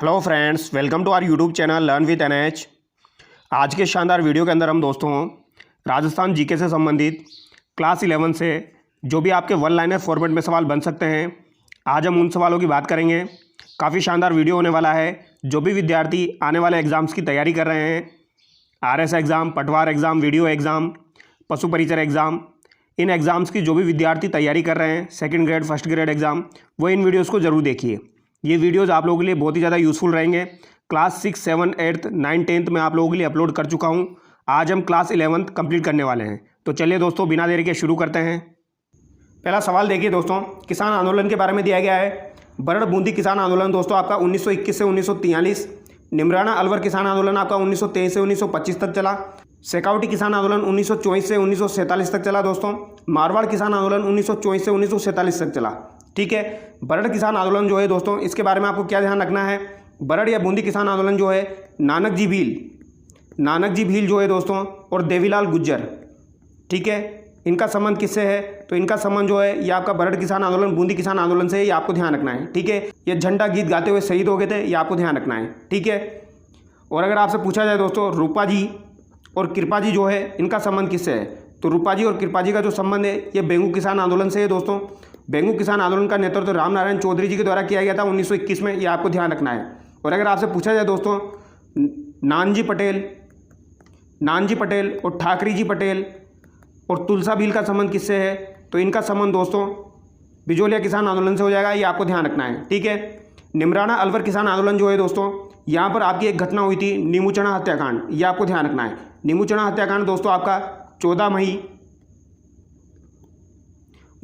Hello friends, welcome to our YouTube channel learn with NH. आज के शानदार video के अंदर हम दोस्तों राजस्थान जीके से संबंधित क्लास 11 से जो भी आपके वन लाइनर फॉर्मेट में सवाल बन सकते हैं, आज हम उन सवालों की बात करेंगे। काफ़ी शानदार वीडियो होने वाला है। जो भी विद्यार्थी आने वाले एग्ज़ाम्स की तैयारी कर रहे हैं, आरएस एग्ज़ाम, पटवार एग्ज़ाम, वीडियो एग्ज़ाम, पशु परिचर एग्ज़ाम, इन एग्ज़ाम्स की जो भी विद्यार्थी तैयारी कर रहे हैं, second grade first grade exam, वो इन वीडियोज़ को ज़रूर देखिए। ये वीडियोज़ आप लोगों के लिए बहुत ही ज़्यादा यूज़फुल रहेंगे। क्लास 6, 7, 8, 9, 10 में आप लोगों के लिए अपलोड कर चुका हूँ। आज हम क्लास 11th कंप्लीट करने वाले हैं। तो चलिए दोस्तों, बिना देरी के शुरू करते हैं। पहला सवाल देखिए दोस्तों, किसान आंदोलन के बारे में दिया गया है। बरड़ बूंदी किसान आंदोलन दोस्तों आपका 1921 से 1943। निमराना अलवर किसान आंदोलन आपका 1923 से 1925 तक चला। शेखावटी किसान आंदोलन 1924 से 1947 तक चला दोस्तों। मारवाड़ किसान आंदोलन 1924 से 1947 तक चला। ठीक है। बरड़ किसान आंदोलन जो है दोस्तों, इसके बारे में आपको क्या ध्यान रखना है। बरड़ या बूंदी किसान आंदोलन जो है नानक जी भील जो है दोस्तों और देवीलाल गुज्जर, ठीक है, इनका संबंध किससे है? तो इनका संबंध जो है ये आपका बरड़ किसान आंदोलन बूंदी किसान आंदोलन से है। ये आपको ध्यान रखना है। ठीक है। ये झंडा गीत गाते हुए शहीद हो गए थे, ये आपको ध्यान रखना है। ठीक है। और अगर आपसे पूछा जाए दोस्तों, रूपा जी और कृपा जी जो है इनका संबंध किससे है? तो रूपा जी और कृपा जी का जो संबंध है ये बेंगू किसान आंदोलन से है दोस्तों। बेंगू किसान आंदोलन का नेतृत्व राम नारायण चौधरी जी के द्वारा किया गया था 1921 में, ये आपको ध्यान रखना है। और अगर आपसे पूछा जाए दोस्तों, नानजी पटेल और ठाकरी जी पटेल और तुलसा भील का संबंध किससे है? तो इनका संबंध दोस्तों बिजोलिया किसान आंदोलन से हो जाएगा, ये आपको ध्यान रखना है। ठीक है। निमराना अलवर किसान आंदोलन जो है दोस्तों, यहाँ पर आपकी एक घटना हुई थी, नीमूचना हत्याकांड, ये आपको ध्यान रखना है। नीमूचना हत्याकांड दोस्तों आपका 14 मई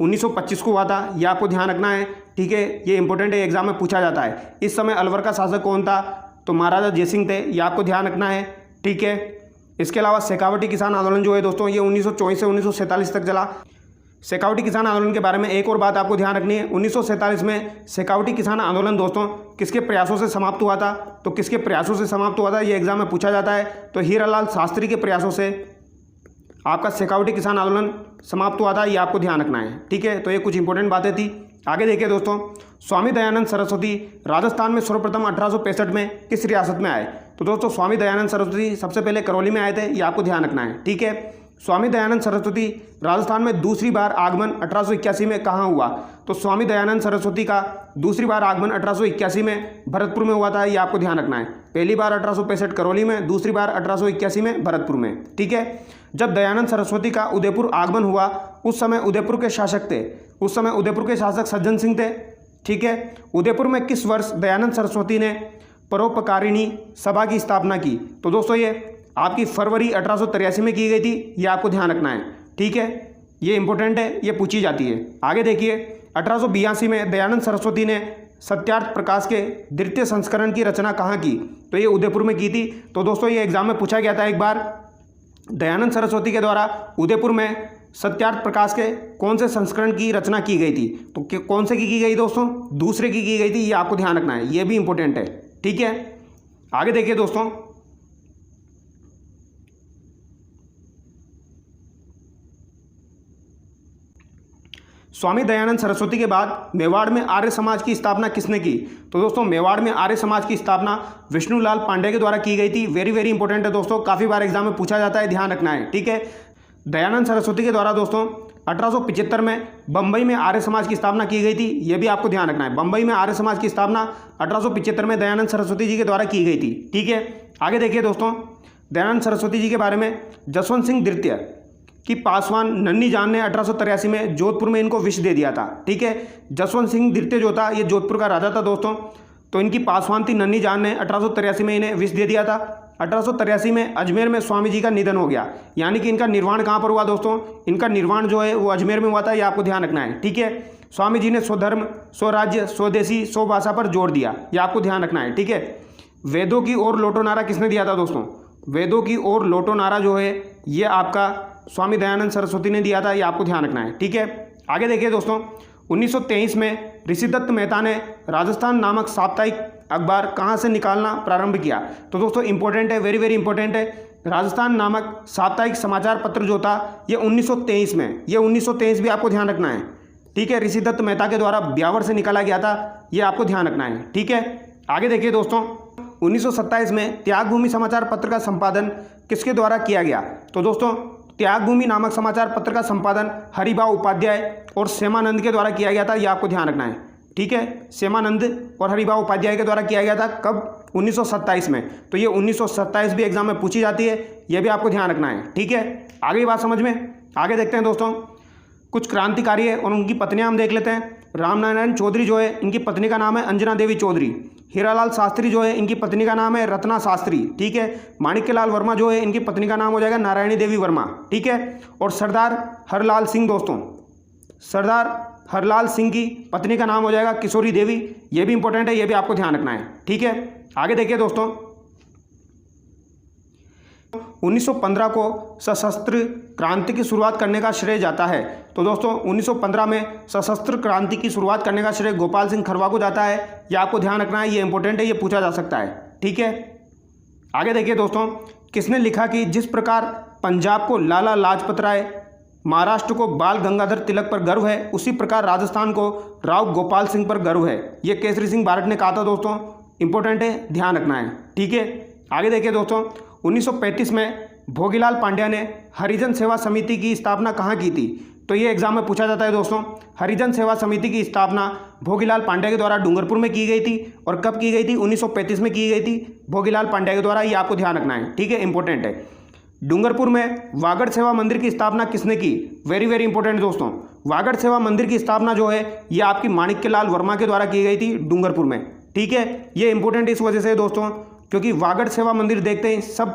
1925 को हुआ था, ये आपको ध्यान रखना है। ठीक है। ये इंपॉर्टेंट है, एग्जाम में पूछा जाता है। इस समय अलवर का शासक कौन था? तो महाराजा जयसिंह थे, ये आपको ध्यान रखना है। ठीक है। इसके अलावा शेखावटी किसान आंदोलन जो है दोस्तों ये 1924 से 1947 तक चला। शेखावटी किसान आंदोलन के बारे में एक और बात आपको ध्यान रखनी है। 1947 में शेखावटी किसान आंदोलन दोस्तों किसके प्रयासों से समाप्त हुआ था? तो किसके प्रयासों से समाप्त हुआ था, ये एग्जाम में पूछा जाता है। तो हीरालाल शास्त्री के प्रयासों से आपका शेखावटी किसान आंदोलन समाप्त हुआ था, ये आपको ध्यान रखना है। ठीक है। तो ये कुछ इंपॉर्टेंट बातें थी। आगे देखिए दोस्तों, स्वामी दयानंद सरस्वती राजस्थान में सर्वप्रथम 1865 में किस रियासत में आए? तो दोस्तों स्वामी दयानंद सरस्वती सबसे पहले करौली में आए थे, ये आपको ध्यान रखना है। ठीक है। स्वामी दयानंद सरस्वती राजस्थान में दूसरी बार आगमन 1881 में कहाँ हुआ? तो स्वामी दयानंद सरस्वती का दूसरी बार आगमन 1881 में भरतपुर में हुआ था, ये आपको ध्यान रखना है। पहली बार 1865 करौली में, दूसरी बार 1881 में भरतपुर में। ठीक है। जब दयानंद सरस्वती का उदयपुर आगमन हुआ उस समय उदयपुर के शासक सज्जन सिंह थे। ठीक है। उदयपुर में किस वर्ष दयानंद सरस्वती ने परोपकारिणी सभा की स्थापना की? तो दोस्तों ये आपकी फरवरी 1883 में की गई थी, ये आपको ध्यान रखना है। ठीक है। ये इंपॉर्टेंट है, ये पूछी जाती है। आगे देखिए, 1882 में दयानंद सरस्वती ने सत्यार्थ प्रकाश के द्वितीय संस्करण की रचना कहाँ की? तो ये उदयपुर में की थी। तो दोस्तों ये एग्जाम में पूछा गया था एक बार, दयानंद सरस्वती के द्वारा उदयपुर में सत्यार्थ प्रकाश के कौन से संस्करण की रचना की गई थी? तो कौन से की गई दोस्तों? दूसरे की गई थी, ये आपको ध्यान रखना है, ये भी इंपॉर्टेंट है। ठीक है। आगे देखिए दोस्तों, स्वामी दयानंद सरस्वती के बाद मेवाड़ में आर्य समाज की स्थापना किसने की? तो दोस्तों मेवाड़ में आर्य समाज की स्थापना विष्णुलाल पांडे के द्वारा की गई थी। वेरी वेरी इंपॉर्टेंट है दोस्तों, काफ़ी बार एग्जाम में पूछा जाता है, ध्यान रखना है। ठीक है। दयानंद सरस्वती के द्वारा दोस्तों 1875 में बम्बई में आर्य समाज की स्थापना की गई थी, ये भी आपको ध्यान रखना है। बम्बई में आर्य समाज की स्थापना 1875 में दयानंद सरस्वती जी के द्वारा की गई थी। ठीक है। आगे देखिए दोस्तों, दयानंद सरस्वती जी के बारे में जसवंत सिंह द्वितीय कि पासवान नन्नी जान ने 1883 में जोधपुर में इनको विष दे दिया था। ठीक है। जसवंत सिंह द्वितीय जो था ये जोधपुर का राजा था दोस्तों। तो इनकी पासवान थी नन्नी जान ने 1883 में इन्हें विष दे दिया था। 1883 में अजमेर में स्वामी जी का निधन हो गया, यानी कि इनका निर्वाण कहाँ पर हुआ दोस्तों? इनका निर्वाण जो है वो अजमेर में हुआ था, ये आपको ध्यान रखना है। ठीक है। स्वामी जी ने स्वधर्म, स्वराज्य, स्वदेशी, स्वभाषा पर जोर दिया, ये आपको ध्यान रखना है। ठीक है। वेदों की ओर लौटो नारा किसने दिया था दोस्तों? वेदों की ओर लौटो नारा जो है ये आपका स्वामी दयानंद सरस्वती ने दिया था, ये आपको ध्यान रखना है। ठीक है। आगे देखिए दोस्तों, 1923 में ऋषिदत्त मेहता ने राजस्थान नामक साप्ताहिक अखबार कहाँ से निकालना प्रारंभ किया? तो दोस्तों इंपॉर्टेंट है, वेरी वेरी इंपॉर्टेंट है। राजस्थान नामक साप्ताहिक समाचार पत्र जो था ये 1923 में, ये 1923 भी आपको ध्यान रखना है। ठीक है। ऋषिदत्त मेहता के द्वारा ब्यावर से निकाला गया था, ये आपको ध्यान रखना है। ठीक है। आगे देखिए दोस्तों, 1927 में त्यागभूमि समाचार पत्र का संपादन किसके द्वारा किया गया? तो दोस्तों त्यागभूमि नामक समाचार पत्र का संपादन हरिभाऊ उपाध्याय और श्यामानंद के द्वारा किया गया था, ये आपको ध्यान रखना है। ठीक है, श्यामानंद और हरिभाऊ उपाध्याय के द्वारा किया गया था। कब? 1927 में। तो ये 1927 भी एग्जाम में पूछी जाती है, ये भी आपको ध्यान रखना है। ठीक है, आगे बात समझ में। आगे देखते हैं दोस्तों, कुछ क्रांतिकारी है और उनकी पत्नियां हम देख लेते हैं। रामनारायण चौधरी जो है, इनकी पत्नी का नाम है अंजना देवी चौधरी। हीरालाल शास्त्री जो है, इनकी पत्नी का नाम है रत्ना शास्त्री। ठीक है, माणिक्यलाल वर्मा जो है, इनकी पत्नी का नाम हो जाएगा नारायणी देवी वर्मा। ठीक है, और सरदार हरलाल सिंह दोस्तों, सरदार हरलाल सिंह की पत्नी का नाम हो जाएगा किशोरी देवी। ये भी इंपॉर्टेंट है, ये भी आपको ध्यान रखना है। ठीक है, आगे देखिए दोस्तों, 1915 को सशस्त्र क्रांति की शुरुआत करने का श्रेय जाता है। तो दोस्तों 1915 में सशस्त्र क्रांति की शुरुआत करने का श्रेय गोपाल सिंह खरवा को जाता है। ये आपको ध्यान रखना है, ये इंपॉर्टेंट है, ये पूछा जा सकता है। ठीक है, आगे देखिए दोस्तों, किसने लिखा कि जिस प्रकार पंजाब को लाला लाजपत राय, महाराष्ट्र को बाल गंगाधर तिलक पर गर्व है, उसी प्रकार राजस्थान को राव गोपाल सिंह पर गर्व है। ये केसरी सिंह बारट ने कहा था दोस्तों, इंपॉर्टेंट है, ध्यान रखना है। ठीक है, आगे देखिए दोस्तों, 1935 में भोगीलाल पांड्या ने हरिजन सेवा समिति की स्थापना कहाँ की थी? तो ये एग्जाम में पूछा जाता है दोस्तों। हरिजन सेवा समिति की स्थापना भोगीलाल पांड्या के द्वारा डूंगरपुर में की गई थी। और कब की गई थी? 1935 में की गई थी भोगीलाल पांड्या के द्वारा, ये आपको ध्यान रखना है। ठीक है, इंपॉर्टेंट है। डूंगरपुर में वागड़ सेवा मंदिर की स्थापना किसने की? वेरी वेरी इंपॉर्टेंट दोस्तों, वागड़ सेवा मंदिर की स्थापना जो है ये आपकी माणिक्यलाल वर्मा के द्वारा की गई थी डूंगरपुर में। ठीक है, ये इंपॉर्टेंट इस वजह से दोस्तों क्योंकि वागड़ सेवा मंदिर देखते ही सब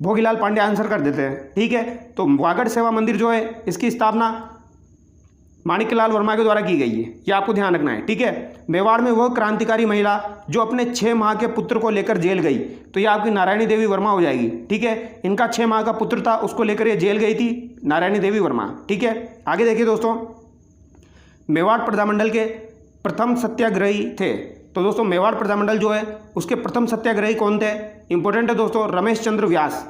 भोगीलाल पांड्या आंसर कर देते हैं। ठीक है, तो वागड़ सेवा मंदिर जो है इसकी स्थापना माणिक्यलाल वर्मा के द्वारा की गई है, ये आपको ध्यान रखना है। ठीक है, मेवाड़ में वह क्रांतिकारी महिला जो अपने 6 माह के पुत्र को लेकर जेल गई, तो ये आपकी नारायणी देवी वर्मा हो जाएगी। ठीक है, इनका 6 माह का पुत्र था, उसको लेकर ये जेल गई थी नारायणी देवी वर्मा। ठीक है, आगे देखिए दोस्तों, मेवाड़ प्रजामंडल के प्रथम सत्याग्रही थे। तो दोस्तों मेवाड़ प्रजामंडल जो है उसके प्रथम सत्याग्रही कौन थे? इंपॉर्टेंट है दोस्तों, रमेश चंद्र व्यास,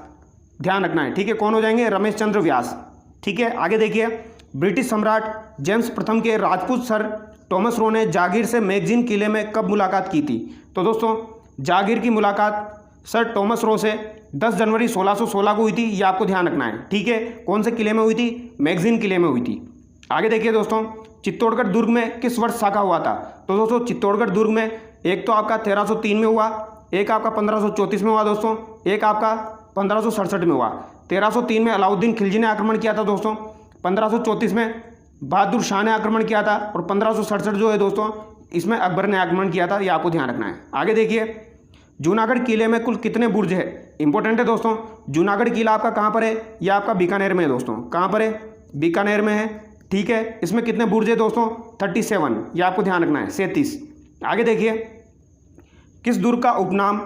ध्यान रखना है। ठीक है, कौन हो जाएंगे? रमेश चंद्र व्यास। ठीक है, आगे देखिए, ब्रिटिश सम्राट जेम्स प्रथम के राजपूत सर टॉमस रो ने जागीर से मैगजीन किले में कब मुलाकात की थी? तो दोस्तों जागीर की मुलाकात सर टॉमस रो से 10 जनवरी 1616 को हुई थी, ये आपको ध्यान रखना है। ठीक है, कौन से किले में हुई थी? मैगजीन किले में हुई थी। आगे देखिए दोस्तों, चित्तौड़गढ़ दुर्ग में किस वर्ष साका हुआ था? तो दोस्तों चित्तौड़गढ़ दुर्ग में एक तो आपका 1303 में हुआ, एक आपका 1534 में हुआ दोस्तों, एक आपका 1567 में हुआ। 1303 में अलाउद्दीन खिलजी ने आक्रमण किया था दोस्तों, 1534 में बहादुर शाह ने आक्रमण किया था और 1567 जो है दोस्तों इसमें अकबर ने आक्रमण किया था, ये आपको ध्यान रखना है। आगे देखिए, जूनागढ़ किले में कुल कितने बुर्ज है? इंपॉर्टेंट है दोस्तों, जूनागढ़ किला आपका कहाँ पर है? यह आपका बीकानेर में है दोस्तों। कहाँ पर है? बीकानेर में है। ठीक है, इसमें कितने बुर्ज है दोस्तों? 37, ये आपको ध्यान रखना है, 37। आगे देखिए, किस दुर्ग का उपनाम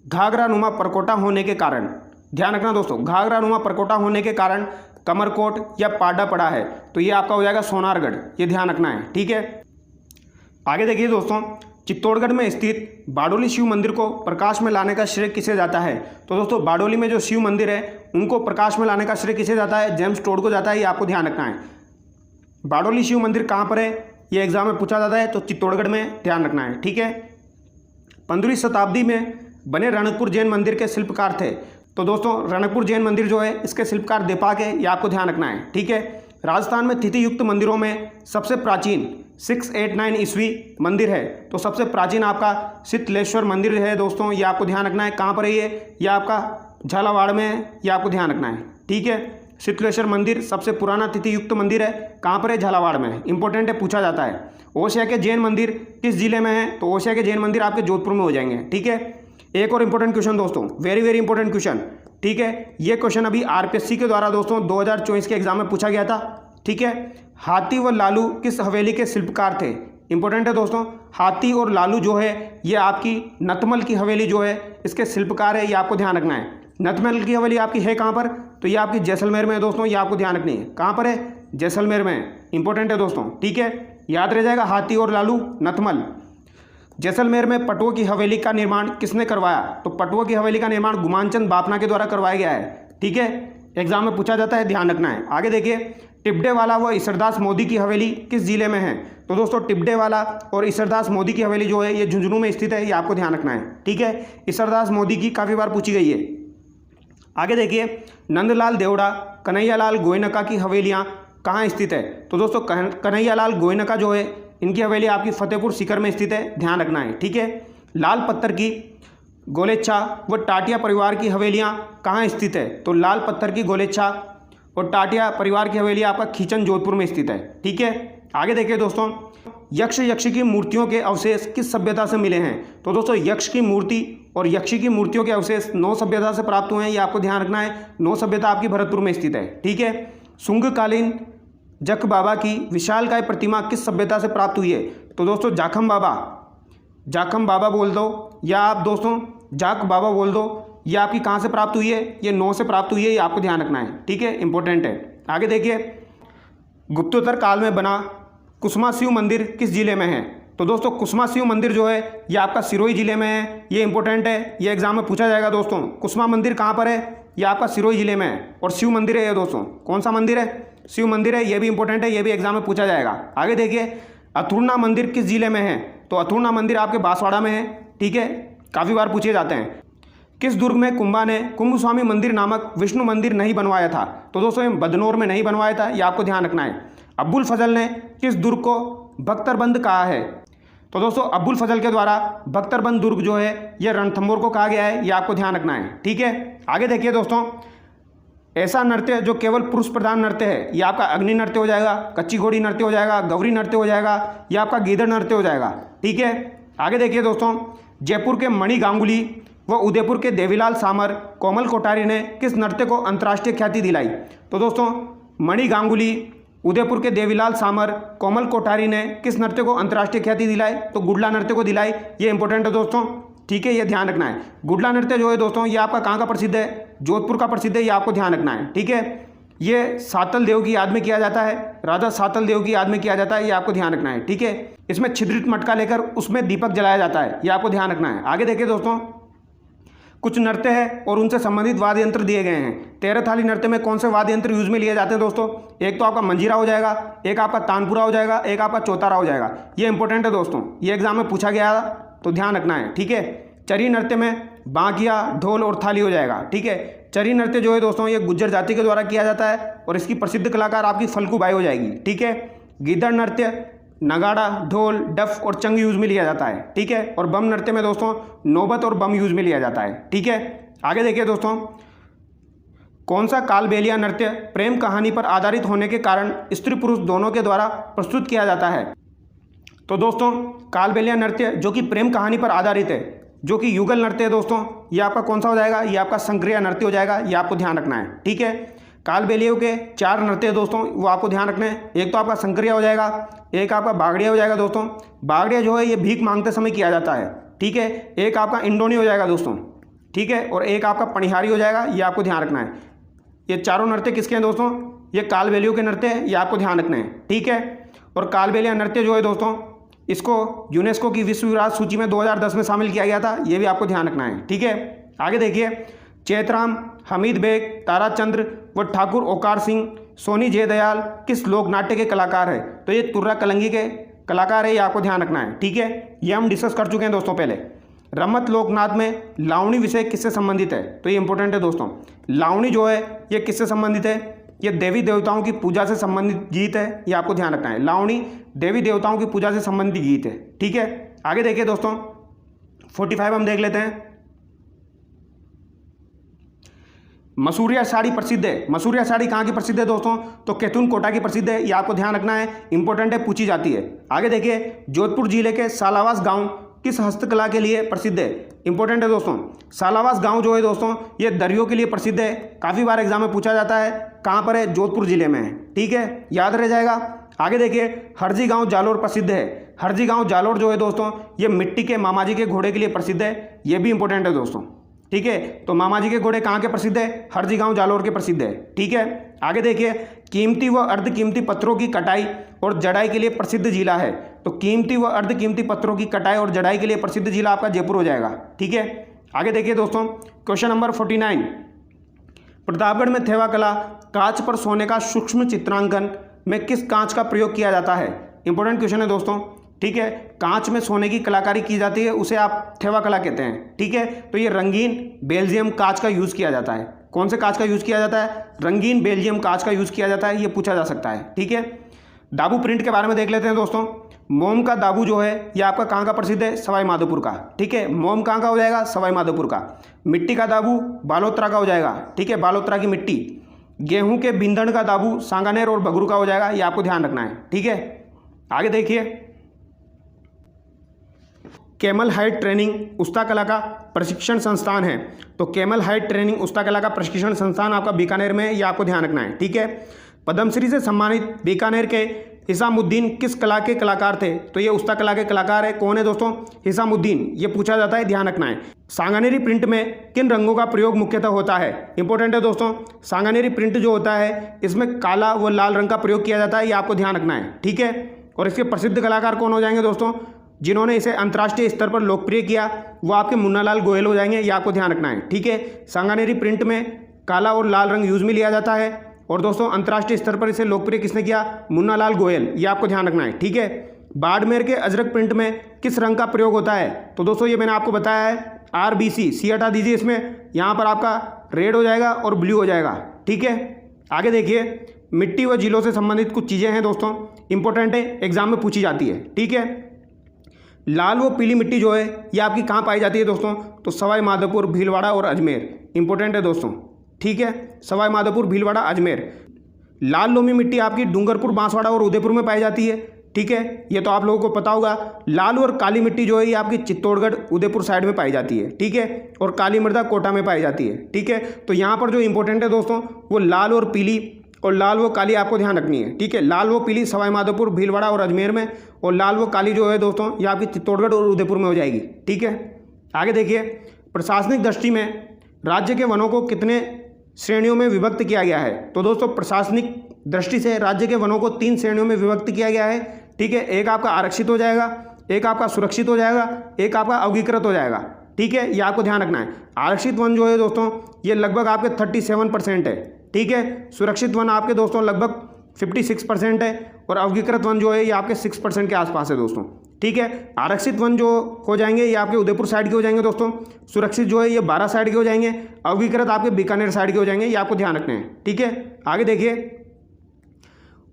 घाघरा नुमा परकोटा होने के कारण, ध्यान रखना दोस्तों, घाघरा नुमा परकोटा होने के कारण कमरकोट या पाडा पड़ा है? तो ये आपका हो जाएगा सोनारगढ़, ये ध्यान रखना है। ठीक है, आगे देखिए दोस्तों, चित्तौड़गढ़ में स्थित बाडोली शिव मंदिर को प्रकाश में लाने का श्रेय किसे जाता है? तो दोस्तों बाडोली में जो शिव मंदिर है उनको प्रकाश में लाने का श्रेय किसे जाता है? जेम्स टोड को जाता है, ये आपको ध्यान रखना है। बाडोली शिव मंदिर कहाँ पर है? ये एग्जाम में पूछा जाता है, तो चित्तौड़गढ़ में, ध्यान रखना है। ठीक है, 15वीं शताब्दी में बने रणकपुर जैन मंदिर के शिल्पकार थे। तो दोस्तों रणकपुर जैन मंदिर जो है इसके शिल्पकार दीपाक है, ये आपको ध्यान रखना है। ठीक है, राजस्थान में तिथि युक्त मंदिरों में सबसे प्राचीन 689 ईस्वी मंदिर है, तो सबसे प्राचीन आपका शीतलेश्वर मंदिर है दोस्तों, ये आपको ध्यान रखना है। कहाँ पर है ये आपका झालावाड़ में है, ये आपको ध्यान रखना है। ठीक है, शीतलेश्वर मंदिर सबसे पुराना तिथि युक्त मंदिर है, कहाँ पर है? झालावाड़ में है, इंपॉर्टेंट है, पूछा जाता है। ओसिया के जैन मंदिर किस जिले में है? तो ओसिया के जैन मंदिर आपके जोधपुर में हो जाएंगे। ठीक है, एक और इंपॉर्टेंट क्वेश्चन दोस्तों, वेरी वेरी इंपॉर्टेंट क्वेश्चन। ठीक है, ये क्वेश्चन अभी आरपीएससी के द्वारा दोस्तों 2024 के एग्जाम में पूछा गया था। ठीक है, हाथी व लालू किस हवेली के शिल्पकार थे? इंपॉर्टेंट है दोस्तों, हाथी और लालू जो है ये आपकी नतमल की हवेली जो है इसके शिल्पकार है, ये आपको ध्यान रखना है। नतमल की हवेली आपकी है कहाँ पर? तो ये आपकी जैसलमेर में है दोस्तों, ये आपको ध्यान रखनी है। कहाँ पर है? जैसलमेर में, इंपॉर्टेंट है दोस्तों। ठीक है, याद रह जाएगा, हाथी और लालू, नतमल। जैसलमेर में पटुओं की हवेली का निर्माण किसने करवाया? तो पटुओं की हवेली का निर्माण गुमानचंद बापना के द्वारा करवाया गया है। ठीक है, एग्जाम में पूछा जाता है, ध्यान रखना है। आगे देखिए, टिपडे वाला व ईसरदास मोदी की हवेली किस जिले में है? तो दोस्तों टिपडे वाला और ईसरदास मोदी की हवेली जो है ये झुंझुनू में स्थित है, ये आपको ध्यान रखना है। ठीक है, ईसरदास मोदी की काफ़ी बार पूछी गई है। आगे देखिए, नंदलाल देवड़ा, कन्हैयालाल गोयनका की हवेलियाँ कहाँ स्थित है? तो दोस्तों कन्हैयालाल गोयनका जो है इनकी हवेली आपकी फतेहपुर सीकर में स्थित है, ध्यान रखना है। ठीक है, लाल पत्थर की गोलेच्छा व टाटिया परिवार की हवेलियाँ कहाँ स्थित है? तो लाल पत्थर की गोलेच्छा और टाटिया परिवार की हवेली आपका खींचन जोधपुर में स्थित है। ठीक है, आगे देखिए दोस्तों, यक्ष यक्षी की मूर्तियों के अवशेष किस सभ्यता से मिले हैं? तो दोस्तों यक्ष की मूर्ति और यक्षी की मूर्तियों के अवशेष 9 सभ्यता से प्राप्त हुए हैं, ये आपको ध्यान रखना है। 9 सभ्यता आपकी भरतपुर में स्थित है। ठीक है, शुंगकालीन जख बाबा की विशालकाय प्रतिमा किस सभ्यता से प्राप्त हुई है? तो दोस्तों जाखम बाबा बोल दो या आप दोस्तों जाक बाबा बोल दो, ये आपकी कहाँ से प्राप्त हुई है? ये 9 से प्राप्त हुई है, ये आपको ध्यान रखना है। ठीक है, इंपॉर्टेंट है। आगे देखिए, गुप्तोत्तर काल में बना कुसमा शिव मंदिर किस जिले में है? तो दोस्तों कुसमा शिव मंदिर जो है ये आपका सिरोही जिले में है, ये इंपॉर्टेंट है, ये एग्जाम में पूछा जाएगा दोस्तों। कुसमा मंदिर कहाँ पर है? ये आपका सिरोही जिले में है और शिव मंदिर है ये दोस्तों। कौन सा मंदिर है? शिव मंदिर है, ये भी इंपॉर्टेंट है, ये भी एग्जाम में पूछा जाएगा। आगे देखिए, अथुर्ना मंदिर किस जिले में है? तो अथुर्ना मंदिर आपके बांसवाड़ा में है। ठीक है, काफ़ी बार पूछे जाते हैं। किस दुर्ग में कुंभा ने कुंभस्वामी मंदिर नामक विष्णु मंदिर नहीं बनवाया था? तो दोस्तों ये बदनौर में नहीं बनवाया था, ये आपको ध्यान रखना है। अब्बुल फजल ने किस दुर्ग को बख्तरबंद कहा है? तो दोस्तों अब्बुल फजल के द्वारा बख्तरबंद दुर्ग जो है ये रणथंभौर को कहा गया है, ये आपको ध्यान रखना है। ठीक है, आगे देखिए दोस्तों, ऐसा नृत्य जो केवल पुरुष प्रधान नृत्य है, ये आपका अग्नि नृत्य हो जाएगा, कच्ची घोड़ी नृत्य हो जाएगा, गौरी नृत्य हो जाएगा, ये आपका गीदड़ नृत्य हो जाएगा। ठीक है, आगे देखिए दोस्तों, जयपुर के मणि गांगुली व उदयपुर के देवीलाल सामर, कोमल कोठारी ने किस नृत्य को अंतर्राष्ट्रीय ख्याति दिलाई? तो दोस्तों मणि गांगुली, उदयपुर के देवीलाल सामर, कोमल कोठारी ने किस नृत्य को अंतर्राष्ट्रीय ख्याति दिलाई? तो गुडला नृत्य को दिलाई, ये इंपॉर्टेंट है दोस्तों। ठीक है, ये ध्यान रखना है। गुडला नृत्य जो है दोस्तों ये आपका कहाँ का प्रसिद्ध है? जोधपुर का प्रसिद्ध है, ये आपको ध्यान रखना है। ठीक है, ये सातल देव की याद में किया जाता है, राजा सातल देव की याद में किया जाता है, ये आपको ध्यान रखना है। ठीक है, इसमें छिद्रित मटका लेकर उसमें दीपक जलाया जाता है, ये आपको ध्यान रखना है। आगे देखिए दोस्तों, कुछ नृत्य है और उनसे संबंधित वाद्य यंत्र दिए गए हैं। 13 थाली नृत्य में कौन से वाद्य यंत्र यूज में लिए जाते हैं दोस्तों? एक तो आपका मंजीरा हो जाएगा, एक आपका तानपुरा हो जाएगा, एक आपका चौतारा हो जाएगा। ये इंपॉर्टेंट है दोस्तों, ये एग्जाम में पूछा गया तो ध्यान रखना है। ठीक है, चरी नृत्य में बांकिया, ढोल और थाली हो जाएगा। ठीक है, चरी नृत्य जो है दोस्तों ये गुज्जर जाति के द्वारा किया जाता है और इसकी प्रसिद्ध कलाकार आपकी फल्गू बाई हो जाएगी। ठीक है, गीदड़ नृत्य नगाड़ा, ढोल, डफ और चंग यूज में लिया जाता है। ठीक है, और बम नृत्य में दोस्तों नौबत और बम यूज में लिया जाता है। ठीक है, आगे देखिए दोस्तों, कौन सा कालबेलिया नृत्य प्रेम कहानी पर आधारित होने के कारण स्त्री पुरुष दोनों के द्वारा प्रस्तुत किया जाता है? तो दोस्तों कालबेलिया नृत्य जो कि प्रेम कहानी पर आधारित है, जो कि युगल नृत्य है दोस्तों, ये आपका कौन सा हो जाएगा? ये आपका संक्रिया नृत्य हो जाएगा, ये आपको ध्यान रखना है। ठीक है, कालबेलियों के 4 नृत्य है दोस्तों, वो आपको ध्यान रखना है। एक तो आपका संक्रिया हो जाएगा, एक आपका बागड़िया हो जाएगा दोस्तों। बागड़िया जो है ये भीख मांगते समय किया जाता है। ठीक है, एक आपका इंडोनी हो जाएगा दोस्तों। ठीक है, और एक आपका पनिहारी हो जाएगा, ये आपको ध्यान रखना है। ये चारों नृत्य किसके हैं दोस्तों? ये कालबेलियों के नृत्य है, ये आपको ध्यान रखना है। ठीक है, और कालबेलिया नृत्य जो है दोस्तों इसको यूनेस्को की विश्व विरासत सूची में 2010 में शामिल किया गया था, ये भी आपको ध्यान रखना है। ठीक है, आगे देखिए, चैतराम, हमीद बेग, ताराचंद्र व ठाकुर ओकार सिंह, सोनी जयदयाल किस लोक नाट्य के कलाकार है? तो ये तुर्रा कलंगी के कलाकार है, ये आपको ध्यान रखना है। ठीक है, ये हम डिस्कस कर चुके हैं दोस्तों पहले। रमत लोकनाथ में लावणी विषय किससे संबंधित है? तो ये इंपॉर्टेंट है दोस्तों। लावणी जो है ये किससे संबंधित है? ये देवी देवताओं की पूजा से संबंधित गीत है, ये आपको ध्यान रखना है। लावणी देवी देवताओं की पूजा से संबंधित गीत है। ठीक है, आगे देखिए दोस्तों, 45 हम देख लेते हैं। मसूरिया साड़ी प्रसिद्ध है। मसूरिया साड़ी कहाँ की प्रसिद्ध है दोस्तों? तो कैथून कोटा की प्रसिद्ध है, ये आपको ध्यान रखना है, इंपॉर्टेंट है, पूछी जाती है। आगे देखिए, जोधपुर जिले के सालावास गांव किस हस्तकला के लिए प्रसिद्ध है? इंपॉर्टेंट है दोस्तों। सालावास गांव जो है दोस्तों ये दरियों के लिए प्रसिद्ध है, काफ़ी बार एग्जाम में पूछा जाता है। कहाँ पर है? जोधपुर जिले में है। ठीक है, याद रह जाएगा। आगे देखिए, हरजी गांव जालोर प्रसिद्ध है। हरजी गांव जालोर जो है दोस्तों ये मिट्टी के मामाजी के घोड़े के लिए प्रसिद्ध है, ये भी इंपॉर्टेंट है दोस्तों। ठीक है, तो मामाजी के घोड़े कहाँ के प्रसिद्ध है? हरजी गांव जालोर के प्रसिद्ध है। ठीक है, आगे देखिए, कीमती व अर्धकीमती पत्थरों की कटाई और जड़ाई के लिए प्रसिद्ध जिला है। तो कीमती व अर्धकीमती पत्थरों की कटाई और जड़ाई के लिए प्रसिद्ध जिला आपका जयपुर हो जाएगा। ठीक है, आगे देखिए दोस्तों, क्वेश्चन नंबर 49, प्रतापगढ़ में थेवा कला कांच पर सोने का सूक्ष्म चित्रांकन में किस कांच का प्रयोग किया जाता है? इंपॉर्टेंट क्वेश्चन है दोस्तों। ठीक है, कांच में सोने की कलाकारी की जाती है, उसे आप थेवा कला कहते हैं। ठीक है, तो ये रंगीन बेल्जियम कांच का यूज़ किया जाता है। कौन से कांच का यूज़ किया जाता है? रंगीन बेल्जियम कांच का यूज़ किया जाता है, ये पूछा जा सकता है। ठीक है, दाबू प्रिंट के बारे में देख लेते हैं दोस्तों। मोम का दाबू जो है ये आपका कहाँ का प्रसिद्ध है? सवाई माधोपुर का। ठीक है, मोम कहाँ का हो जाएगा? सवाई माधोपुर का। मिट्टी का दाबू बालोतरा का हो जाएगा। ठीक है, बालोतरा की मिट्टी। गेहूं के बिंदण का दाबू सांगानेर और बगरू का हो जाएगा, ये आपको ध्यान रखना है। ठीक है, आगे देखिए, कैमल हाइट ट्रेनिंग उस्ता कला का प्रशिक्षण संस्थान है। तो कैमल हाइट ट्रेनिंग उस्ता कला का प्रशिक्षण संस्थान आपका बीकानेर में है, ये आपको ध्यान रखना है। ठीक है, पद्मश्री से सम्मानित बीकानेर के हिसामुद्दीन किस कला के कलाकार थे? तो ये उस्ता कला के कलाकार है। कौन है दोस्तों? हिसामुद्दीन, ये पूछा जाता है, ध्यान रखना है। सांगानेरी प्रिंट में किन रंगों का प्रयोग मुख्यतः होता है? इंपॉर्टेंट है दोस्तों। सांगानेरी प्रिंट जो होता है इसमें काला व लाल रंग का प्रयोग किया जाता है, ये आपको ध्यान रखना है। ठीक है, और इसके प्रसिद्ध कलाकार कौन हो जाएंगे दोस्तों? जिन्होंने इसे अंतर्राष्ट्रीय स्तर पर लोकप्रिय किया वो आपके मुन्नालाल गोयल हो जाएंगे, ये आपको ध्यान रखना है। ठीक है, सांगानेरी प्रिंट में काला और लाल रंग यूज में लिया जाता है, और दोस्तों अंतर्राष्ट्रीय स्तर पर इसे लोकप्रिय किसने किया? मुन्नालाल गोयल, ये आपको ध्यान रखना है। ठीक है, बाड़मेर के अजरक प्रिंट में किस रंग का प्रयोग होता है? तो दोस्तों ये मैंने आपको बताया है RBC, सी हटा दीजिए इसमें, यहाँ पर आपका रेड हो जाएगा और ब्लू हो जाएगा। ठीक है, आगे देखिए, मिट्टी व झीलों से संबंधित कुछ चीज़ें हैं दोस्तों, इंपॉर्टेंट है, एग्जाम में पूछी जाती है। ठीक है, लाल व पीली मिट्टी जो है ये आपकी कहाँ पाई जाती है दोस्तों? तो सवाई माधोपुर, भीलवाड़ा और अजमेर। इंपॉर्टेंट है दोस्तों। ठीक है, सवाई माधोपुर, भीलवाड़ा, अजमेर। लाल लोमी मिट्टी आपकी डूंगरपुर, बांसवाड़ा और उदयपुर में पाई जाती है। ठीक है, ये तो आप लोगों को पता होगा। लाल और काली मिट्टी जो है ये आपकी चित्तौड़गढ़, उदयपुर साइड में पाई जाती है। ठीक है, और काली मृदा कोटा में पाई जाती है। ठीक है, तो यहाँ पर जो इंपॉर्टेंट है दोस्तों वो लाल और पीली, और लाल व काली आपको ध्यान रखनी है। ठीक है, लाल व पीली सवाई माधोपुर, भीलवाड़ा और अजमेर में, और लाल व काली जो है दोस्तों ये आपकी चित्तौड़गढ़ और उदयपुर में हो जाएगी। ठीक है, आगे देखिए, प्रशासनिक दृष्टि में राज्य के वनों को कितने श्रेणियों में विभक्त किया गया है? तो दोस्तों प्रशासनिक दृष्टि से राज्य के वनों को 3 श्रेणियों में विभक्त किया गया है। ठीक है, एक आपका आरक्षित हो जाएगा, एक आपका सुरक्षित हो जाएगा, एक आपका अवगीकृत हो जाएगा। ठीक है, ये आपको ध्यान रखना है। आरक्षित वन जो है दोस्तों ये लगभग आपके 37% है। ठीक है, सुरक्षित वन आपके दोस्तों लगभग 56% है, और अवगीकृत वन जो है ये आपके 6% के आसपास है दोस्तों। ठीक है, आरक्षित वन जो हो जाएंगे ये आपके उदयपुर साइड के हो जाएंगे दोस्तों, सुरक्षित जो है ये 12 साइड के हो जाएंगे, अवगीकृत आपके बीकानेर साइड के हो जाएंगे, ये आपको ध्यान रखना है। ठीक है, आगे देखिए,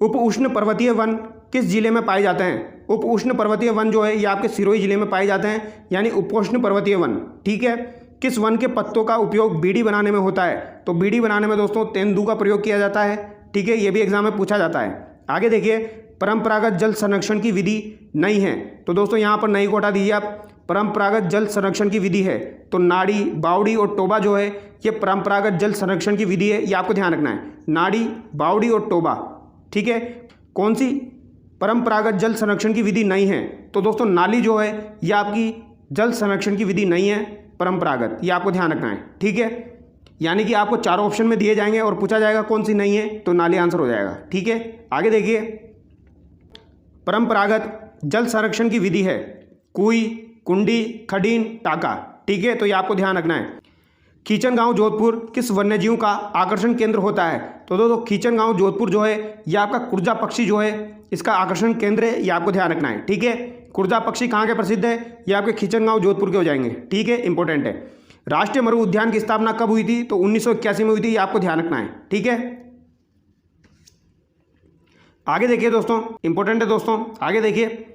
उप उष्ण पर्वतीय वन किस जिले में पाए जाते हैं? उप उष्ण पर्वतीय वन जो है ये आपके सिरोही जिले में पाए जाते हैं, यानी उपोष्ण पर्वतीय वन। ठीक है, किस वन के पत्तों का उपयोग बीड़ी बनाने में होता है? तो बीड़ी बनाने में दोस्तों तेंदू का प्रयोग किया जाता है। ठीक है, ये भी एग्जाम में पूछा जाता है। आगे देखिए, परंपरागत जल संरक्षण की विधि नई है। तो दोस्तों यहाँ पर नई को हटा दीजिए आप, परंपरागत जल संरक्षण की विधि है। तो नाड़ी, बावड़ी और टोबा जो है ये परंपरागत जल संरक्षण की विधि है, ये आपको ध्यान रखना है। नाड़ी, बावड़ी और टोबा। ठीक है, कौन सी परंपरागत जल संरक्षण की विधि नहीं है? तो दोस्तों नाली जो है ये आपकी जल संरक्षण की विधि नहीं है, परंपरागत, ये आपको ध्यान रखना है। ठीक है, यानी कि आपको 4 ऑप्शन में दिए जाएंगे और पूछा जाएगा कौन सी नहीं है, तो नाली आंसर हो जाएगा। ठीक है, आगे देखिए, परंपरागत जल संरक्षण की विधि है कुई, कुंडी, खडीन, टाका। ठीक है, तो ये आपको ध्यान रखना है। खींचन गांव जोधपुर किस वन्यजीव का आकर्षण केंद्र होता है? तो दोस्तों खींचन गांव जोधपुर जो है ये आपका कुर्जा पक्षी जो है इसका आकर्षण केंद्र है, ये आपको ध्यान रखना है। ठीक है, कुर्जा पक्षी कहाँ के प्रसिद्ध है? ये आपके खींचन गांव जोधपुर के हो जाएंगे। ठीक है, इंपॉर्टेंट है। राष्ट्रीय मरु उद्यान की स्थापना कब हुई थी? तो 1981 में हुई थी, ये आपको ध्यान रखना है। ठीक है, आगे देखिए दोस्तों, इंपॉर्टेंट है दोस्तों, आगे देखिए,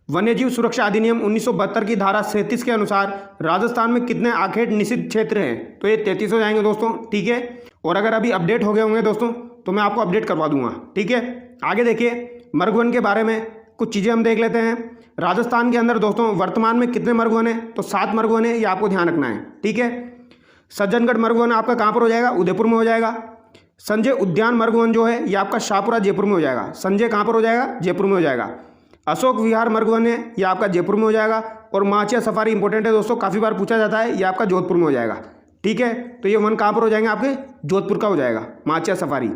वन्यजीव सुरक्षा अधिनियम 1972 की धारा 37 के अनुसार राजस्थान में कितने आखेट निषिद्ध क्षेत्र हैं? तो ये 33 हो जाएंगे दोस्तों। ठीक है, और अगर अभी अपडेट हो गए होंगे दोस्तों तो मैं आपको अपडेट करवा दूंगा। ठीक है, आगे देखिए, मृगवन के बारे में कुछ चीज़ें हम देख लेते हैं। राजस्थान के अंदर दोस्तों वर्तमान में कितने मृगवन हैं? तो 7 मृगवन है, ये आपको ध्यान रखना है। ठीक है, सज्जनगढ़ मृगवन आपका कहाँ पर हो जाएगा? उदयपुर में हो जाएगा। संजय उद्यान मृगवन जो है ये आपका शाहपुरा, जयपुर में हो जाएगा। संजय कहाँ पर हो जाएगा? जयपुर में हो जाएगा। अशोक विहार मृगवन है ये आपका जयपुर में हो जाएगा। और माचिया सफारी इंपॉर्टेंट है दोस्तों, काफ़ी बार पूछा जाता है, ये आपका जोधपुर में हो जाएगा। ठीक है, तो ये वन कहाँ पर हो जाएंगे? आपके जोधपुर का हो जाएगा माचिया सफारी।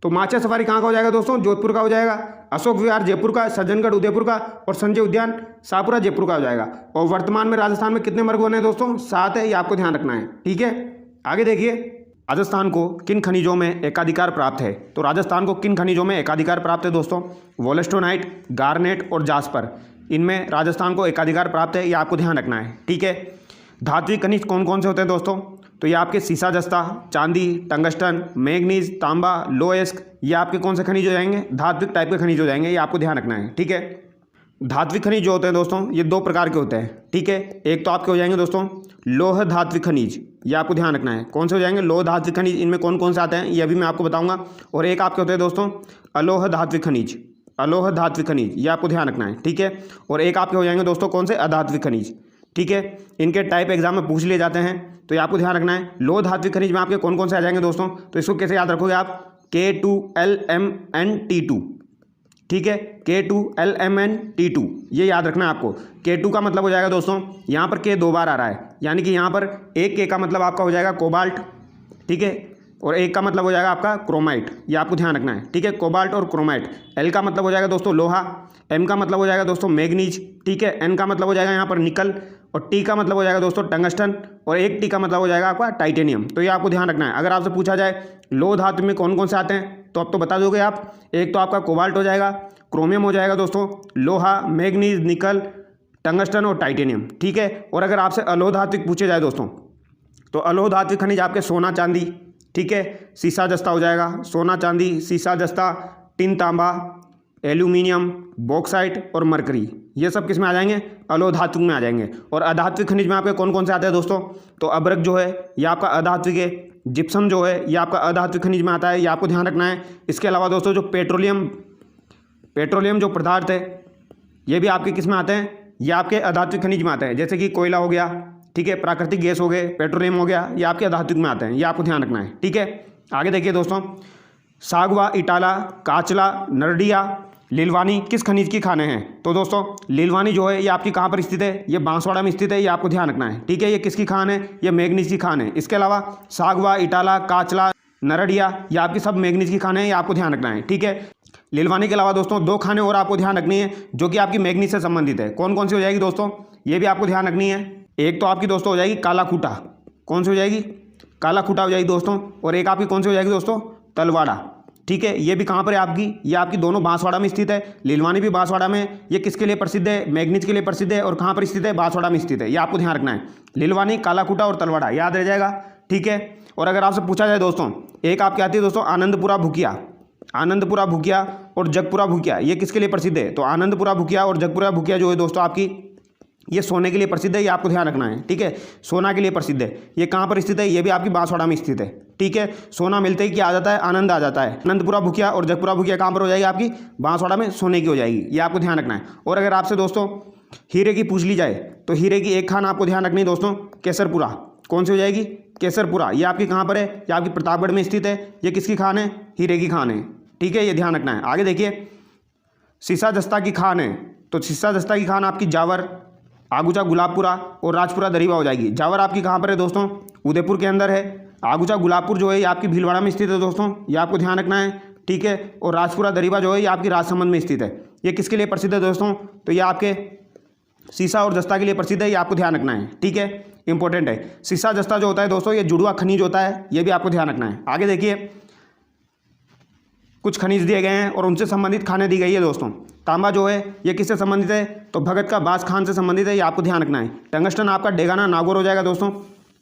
तो माचिया सफारी कहाँ का हो जाएगा दोस्तों? जोधपुर का हो जाएगा। अशोक विहार जयपुर का, सज्जनगढ़ उदयपुर का, और संजय उद्यान शाहपुरा जयपुर का हो जाएगा। और वर्तमान में राजस्थान में कितने मृगवन है दोस्तों? 7 है, ये आपको ध्यान रखना है। ठीक है, आगे देखिए, राजस्थान को किन खनिजों में एकाधिकार प्राप्त है? तो राजस्थान को किन खनिजों में एकाधिकार प्राप्त है दोस्तों? वोलेस्टोनाइट, गार्नेट और जास्पर, इनमें राजस्थान को एकाधिकार प्राप्त है, ये आपको ध्यान रखना है, ठीक है। धात्विक खनिज कौन कौन से होते हैं दोस्तों? तो ये आपके सीसा जस्ता, चांदी, टंगस्टन, मैग्नीज, तांबा, लोएस्क, ये आपके कौन से खनिज हो जाएंगे? धात्विक टाइप के खनिज हो जाएंगे, ये आपको ध्यान रखना है, ठीक है। धात्विक खनिज जो होते हैं दोस्तों ये दो प्रकार के होते हैं, ठीक है। एक तो आपके हो जाएंगे दोस्तों लोह धात्विक खनिज, ये आपको ध्यान रखना है। कौन से हो जाएंगे? लोह धात्विक खनिज। इनमें कौन कौन से आते हैं ये अभी मैं आपको बताऊंगा। और एक आपके होते हैं दोस्तों अलोह धात्विक खनिज, अलोह धात्विक खनिज, ये आपको ध्यान रखना है, ठीक है। और एक आपके हो जाएंगे दोस्तों कौन से? अधात्विक खनिज, ठीक है। इनके टाइप एग्जाम में पूछ लिए जाते हैं, तो ये आपको ध्यान रखना है। लोह धात्विक खनिज में आपके कौन कौन से आ जाएंगे दोस्तों? तो इसको कैसे याद रखोगे आप? K2LMNT2, ठीक है। K2LMNT2, ये याद रखना है आपको। K2 का मतलब हो जाएगा दोस्तों, यहाँ पर K 2 बार आ रहा है, यानी कि यहाँ पर एक K का मतलब आपका हो जाएगा कोबाल्ट, ठीक है। और एक का मतलब हो जाएगा आपका क्रोमाइट, ये आपको ध्यान रखना है, ठीक है। कोबाल्ट और क्रोमाइट। L का मतलब हो जाएगा दोस्तों लोहा, M का मतलब हो जाएगा दोस्तों मैग्नीज, ठीक है। N का मतलब हो जाएगा यहाँ पर निकल, और T का मतलब हो जाएगा दोस्तों टंगस्टन, और एक T का मतलब हो जाएगा आपका टाइटेनियम। तो ये आपको ध्यान रखना है। अगर आपसे पूछा जाए लोह धातु में कौन कौन से आते हैं तो अब तो बता दोगे आप। एक तो आपका कोबाल्ट हो जाएगा, क्रोमियम हो जाएगा दोस्तों, लोहा, मैग्नीज, निकल, टंगस्टन और टाइटेनियम, ठीक है। और अगर आपसे अलोह धात्विक पूछे जाए दोस्तों तो अलोह धात्विक खनिज आपके सोना चांदी, ठीक है, सीसा जस्ता हो जाएगा, सोना चांदी, सीसा जस्ता, टिन तांबा, एल्यूमिनियम, बॉक्साइट और मरकरी, ये सब किस में आ जाएंगे? अलोह धात्विक में आ जाएंगे। और अधात्विक खनिज में आपके कौन कौन से आते हैं दोस्तों? तो अब्रक जो है ये आपका अधात्विक है, जिप्सम जो है ये आपका अधात्विक खनिज में आता है, ये आपको ध्यान रखना है। इसके अलावा दोस्तों जो पेट्रोलियम जो पदार्थ है ये भी आपके किस में आते हैं? ये आपके अधात्विक खनिज में आते हैं, जैसे कि कोयला हो गया, ठीक है, प्राकृतिक गैस हो गए, पेट्रोलियम हो गया, ये आपके अधात्विक में आते हैं, ये आपको ध्यान रखना है, ठीक है। आगे देखिए दोस्तों, सागवा, इटाला, काचला, नरडिया, लीलवानी किस खनिज की खाने हैं? तो दोस्तों लीलवानी जो है ये आपकी कहाँ पर स्थित है? ये बांसवाड़ा में स्थित है, ये आपको ध्यान रखना है, ठीक है। ये किसकी खान है? ये मैग्नीज की खान है। इसके अलावा सागवा, इटाला, काचला, नरडिया, ये आपकी सब मैग्नीज की खाने हैं, ये आपको ध्यान रखना है, ठीक है। लीलवानी के अलावा दोस्तों दो खाने और आपको ध्यान रखनी है जो कि आपकी मैग्नीज से संबंधित है। कौन कौन सी हो जाएगी दोस्तों? ये भी आपको ध्यान रखनी है। एक तो आपकी दोस्तों हो जाएगी काला खूटा, कौन सी हो जाएगी? काला खूटा हो जाएगी दोस्तों। और एक आपकी कौन सी हो जाएगी दोस्तों? तलवाड़ा, ठीक है। ये भी कहाँ पर है आपकी? ये आपकी दोनों बांसवाड़ा में स्थित है। लीलवानी भी बांसवाड़ा में, ये किसके लिए प्रसिद्ध है? मैग्नीज के लिए प्रसिद्ध है। और कहाँ पर स्थित है? बांसवाड़ा में स्थित है, ये आपको ध्यान रखना है। लीलवानी, कालाकूटा और तलवाड़ा याद रह जाएगा, ठीक है। और अगर आपसे पूछा जाए दोस्तों, एक आपकी आती है दोस्तों आनंदपुरा भुकिया, आनंदपुरा भुकिया और जगपुरा भुकिया, ये किसके लिए प्रसिद्ध है? तो आनंदपुरा भुकिया और जगपुरा भुकिया जो है दोस्तों आपकी ये सोने के लिए प्रसिद्ध है, ये आपको ध्यान रखना है, ठीक है। सोना के लिए प्रसिद्ध है। ये कहाँ पर स्थित है? ये भी आपकी बांसवाड़ा में स्थित है, ठीक है। सोना मिलते ही क्या आ जाता है? आनंद आ जाता है। आनंदपुरा भुकिया और जगपुरा भुकिया कहाँ पर हो जाएगी? आपकी बांसवाड़ा में सोने की हो जाएगी, ये आपको ध्यान रखना है। और अगर आपसे दोस्तों हीरे की पूछ ली जाए तो हीरे की एक खान आपको ध्यान रखनी है दोस्तों, केसरपुरा। कौन सी हो जाएगी? केसरपुरा। ये आपकी कहाँ पर है? ये आपकी प्रतापगढ़ में स्थित है। ये किसकी खान है? हीरे की खान है, ठीक है, ये ध्यान रखना है। आगे देखिए, सीसा जस्ता की खान है, तो सीसा जस्ता की खान आपकी जावर, आगुचा, गुलाबपुरा और राजपुरा दरीबा हो जाएगी। जावर आपकी कहाँ पर है दोस्तों? उदयपुर के अंदर है। आगुचा, गुलाबपुर जो है ये आपकी भीलवाड़ा में स्थित है दोस्तों, ये आपको ध्यान रखना है, ठीक है। और राजपुरा दरीबा जो है ये आपकी राजसमंद में स्थित है। ये किसके लिए प्रसिद्ध है दोस्तों? तो ये आपके सीसा और जस्ता के लिए प्रसिद्ध है, ये आपको ध्यान रखना है, ठीक है, इंपॉर्टेंट है। सीसा जस्ता जो होता है दोस्तों ये जुड़वा खनिज होता है, ये भी आपको ध्यान रखना है। आगे देखिए, कुछ खनिज दिए गए हैं और उनसे संबंधित खाने दी गई है दोस्तों। तांबा जो है ये किससे संबंधित है? तो भगत का बास खान से संबंधित है, ये आपको ध्यान रखना है। टंगस्टन आपका डेगाना नागौर हो जाएगा दोस्तों,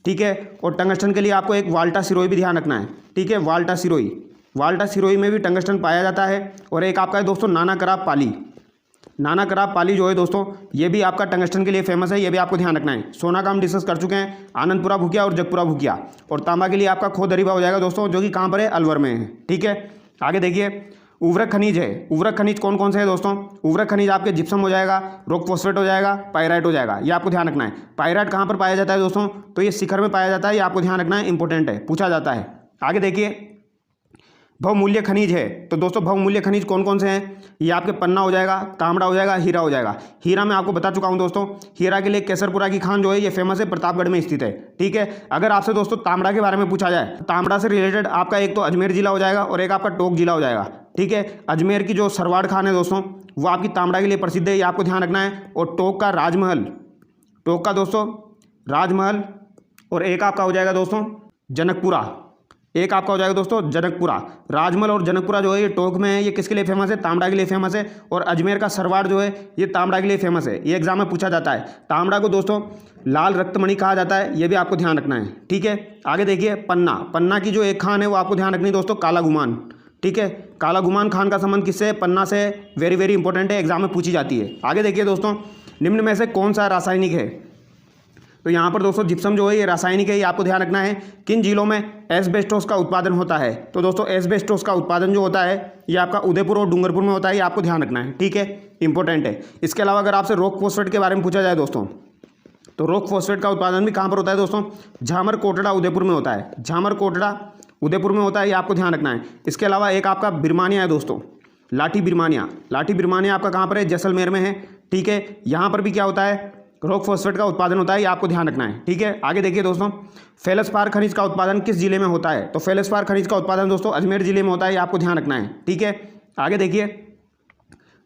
ठीक है। और टंगस्टन के लिए आपको एक वाल्टा सिरोही भी ध्यान रखना है, ठीक है, वाल्टा सिरोही। वाल्टा सिरोही में भी टंगस्टन पाया जाता है। और एक आपका है दोस्तों नाना कराब पाली, नाना कराब पाली जो है दोस्तों ये भी आपका टंगस्टन के लिए फेमस है, ये भी आपको ध्यान रखना है। सोना का हम डिस्कस कर चुके हैं, आनंदपुरा भुकिया और जगपुरा भुकिया। और तांबा के लिए आपका खो दरीबा हो जाएगा दोस्तों, जो कि कहाँ पर है? अलवर में है, ठीक है। आगे देखिए, उर्वरक खनिज है। उर्वरक खनिज कौन कौन से है दोस्तों? उर्वरक खनिज आपके जिप्सम हो जाएगा, रॉक फॉस्फेट हो जाएगा, पायराइट हो जाएगा, ये आपको ध्यान रखना है। पायराइट कहाँ पर पाया जाता है दोस्तों? तो ये शिखर में पाया जाता है, ये आपको ध्यान रखना है, इंपॉर्टेंट है, पूछा जाता है। आगे देखिए, बहुमूल्य खनिज है, तो दोस्तों बहुमूल्य खनिज कौन कौन से हैं? ये आपके पन्ना हो जाएगा, तांबड़ा हो जाएगा, हीरा हो जाएगा। हीरा मैं आपको बता चुका हूं दोस्तों, हीरा के लिए केसरपुरा की खान जो है ये फेमस है, प्रतापगढ़ में स्थित है, ठीक है। अगर आपसे दोस्तों तांबड़ा के बारे में पूछा जाए, तांबड़ा से रिलेटेड आपका एक तो अजमेर जिला हो जाएगा और एक आपका टोंक जिला हो जाएगा, ठीक है। अजमेर की जो सरवाड़ खान है दोस्तों वो आपकी तांबड़ा के लिए प्रसिद्ध है, ये आपको ध्यान रखना है। और टोंक का राजमहल, टोंक का दोस्तों राजमहल, और एक आपका हो जाएगा दोस्तों जनकपुरा, एक आपका हो जाएगा दोस्तों जनकपुरा। राजमहल और जनकपुरा जो है ये टोंक में है, ये किसके लिए फेमस है? तांबड़ा के लिए फेमस है। और अजमेर का सरवाड़ जो है ये तांबड़ा के लिए फेमस है। ये एग्जाम में पूछा जाता है। तांबड़ा को दोस्तों लाल रक्तमणि कहा जाता है, ये भी आपको ध्यान रखना है। ठीक है, आगे देखिए पन्ना। पन्ना की जो एक खान है वो आपको ध्यान रखनी है दोस्तों, काला गुमान। ठीक है, काला गुमान खान का संबंध किससे? पन्ना से। वेरी वेरी इंपॉर्टेंट है, एग्जाम में पूछी जाती है। आगे देखिए दोस्तों, निम्न में से कौन सा रासायनिक है? तो यहाँ पर दोस्तों जिप्सम जो है ये रासायनिक है, ये आपको ध्यान रखना है। किन जिलों में एस्बेस्टोस का उत्पादन होता है? तो दोस्तों एस्बेस्टोस का उत्पादन जो होता है ये आपका उदयपुर और डूंगरपुर में होता है, ये आपको ध्यान रखना है। ठीक है, इंपॉर्टेंट है। इसके अलावा अगर आपसे रॉक फॉस्फेट के बारे में पूछा जाए दोस्तों, तो रॉक फॉस्फेट का उत्पादन भी कहाँ पर होता है दोस्तों? झामर कोटड़ा उदयपुर में होता है। झामर कोटड़ा उदयपुर में होता है, ये आपको ध्यान रखना है। इसके अलावा एक आपका बिरमानिया है दोस्तों, लाठी बिरमानिया। लाठी बिरमानिया आपका कहाँ पर है? जैसलमेर में है। ठीक है, यहाँ पर भी क्या होता है? रॉक फॉस्फेट का उत्पादन होता है, ये आपको ध्यान रखना है। ठीक है, आगे देखिए दोस्तों, फेल्सपार खनिज का उत्पादन किस जिले में होता है? तो फेल्सपार खनिज का उत्पादन दोस्तों अजमेर जिले में होता है, ये आपको ध्यान रखना है। ठीक है, आगे देखिए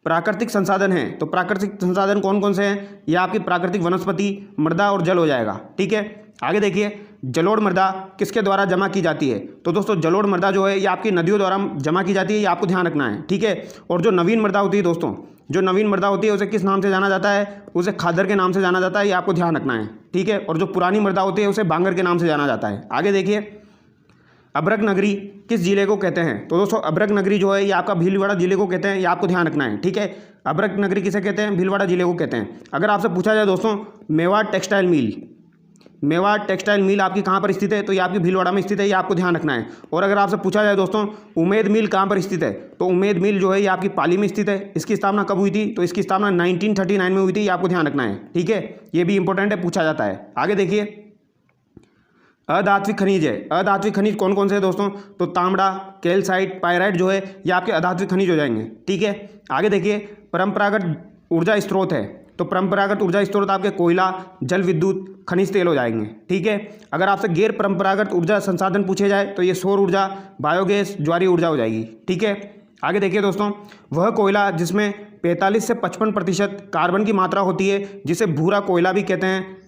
प्राकृतिक संसाधन है। तो प्राकृतिक संसाधन कौन कौन से हैं? ये आपकी प्राकृतिक वनस्पति, मृदा और जल हो जाएगा। ठीक है, आगे देखिए जलोढ़ मृदा किसके द्वारा जमा की जाती है? तो दोस्तों जलोढ़ मृदा जो है ये आपकी नदियों द्वारा जमा की जाती है, ये आपको ध्यान रखना है। ठीक है, और जो नवीन मृदा होती है दोस्तों, जो नवीन मृदा होती है उसे किस नाम से जाना जाता है? उसे खादर के नाम से जाना जाता है, ये आपको ध्यान रखना है। ठीक है, और जो पुरानी मृदा होती है उसे बांगर के नाम से जाना जाता है। आगे देखिए अभ्रक नगरी किस जिले को कहते हैं? तो दोस्तों अभ्रक नगरी जो है ये आपका भीलवाड़ा जिले को कहते हैं, ये आपको ध्यान रखना है। ठीक है, अभ्रक नगरी किसे कहते हैं? भीलवाड़ा जिले को कहते हैं। अगर आपसे पूछा जाए दोस्तों Mewar textile mill, Mewar textile mill आपकी कहाँ पर स्थित है? तो ये आपकी भीलवाड़ा में स्थित है, ये आपको ध्यान रखना है। और अगर आपसे पूछा जाए दोस्तों उमेद मिल कहाँ पर स्थित है? तो उमेद मिल जो है ये आपकी पाली में स्थित है। इसकी स्थापना कब हुई थी? तो इसकी स्थापना 1939 में हुई थी, ये आपको ध्यान रखना है। ठीक है, ये भी इंपॉर्टेंट है, पूछा जाता है। आगे देखिए अधात्विक खनिज है। अधात्विक खनिज कौन कौन से है दोस्तों? तो तांबड़ा, कैल्साइट, पायराइट जो है ये आपके अधात्विक खनिज हो जाएंगे। ठीक है, आगे देखिए परंपरागत ऊर्जा स्रोत है। तो परंपरागत ऊर्जा स्रोत आपके कोयला, जल विद्युत, खनिज तेल हो जाएंगे। ठीक है, अगर आपसे गैर परंपरागत ऊर्जा संसाधन पूछे जाए तो ये सौर ऊर्जा, बायोगैस, ज्वारीय ऊर्जा हो जाएगी। ठीक है, आगे देखिए दोस्तों वह कोयला जिसमें 45 से 55% कार्बन की मात्रा होती है, जिसे भूरा कोयला भी कहते हैं।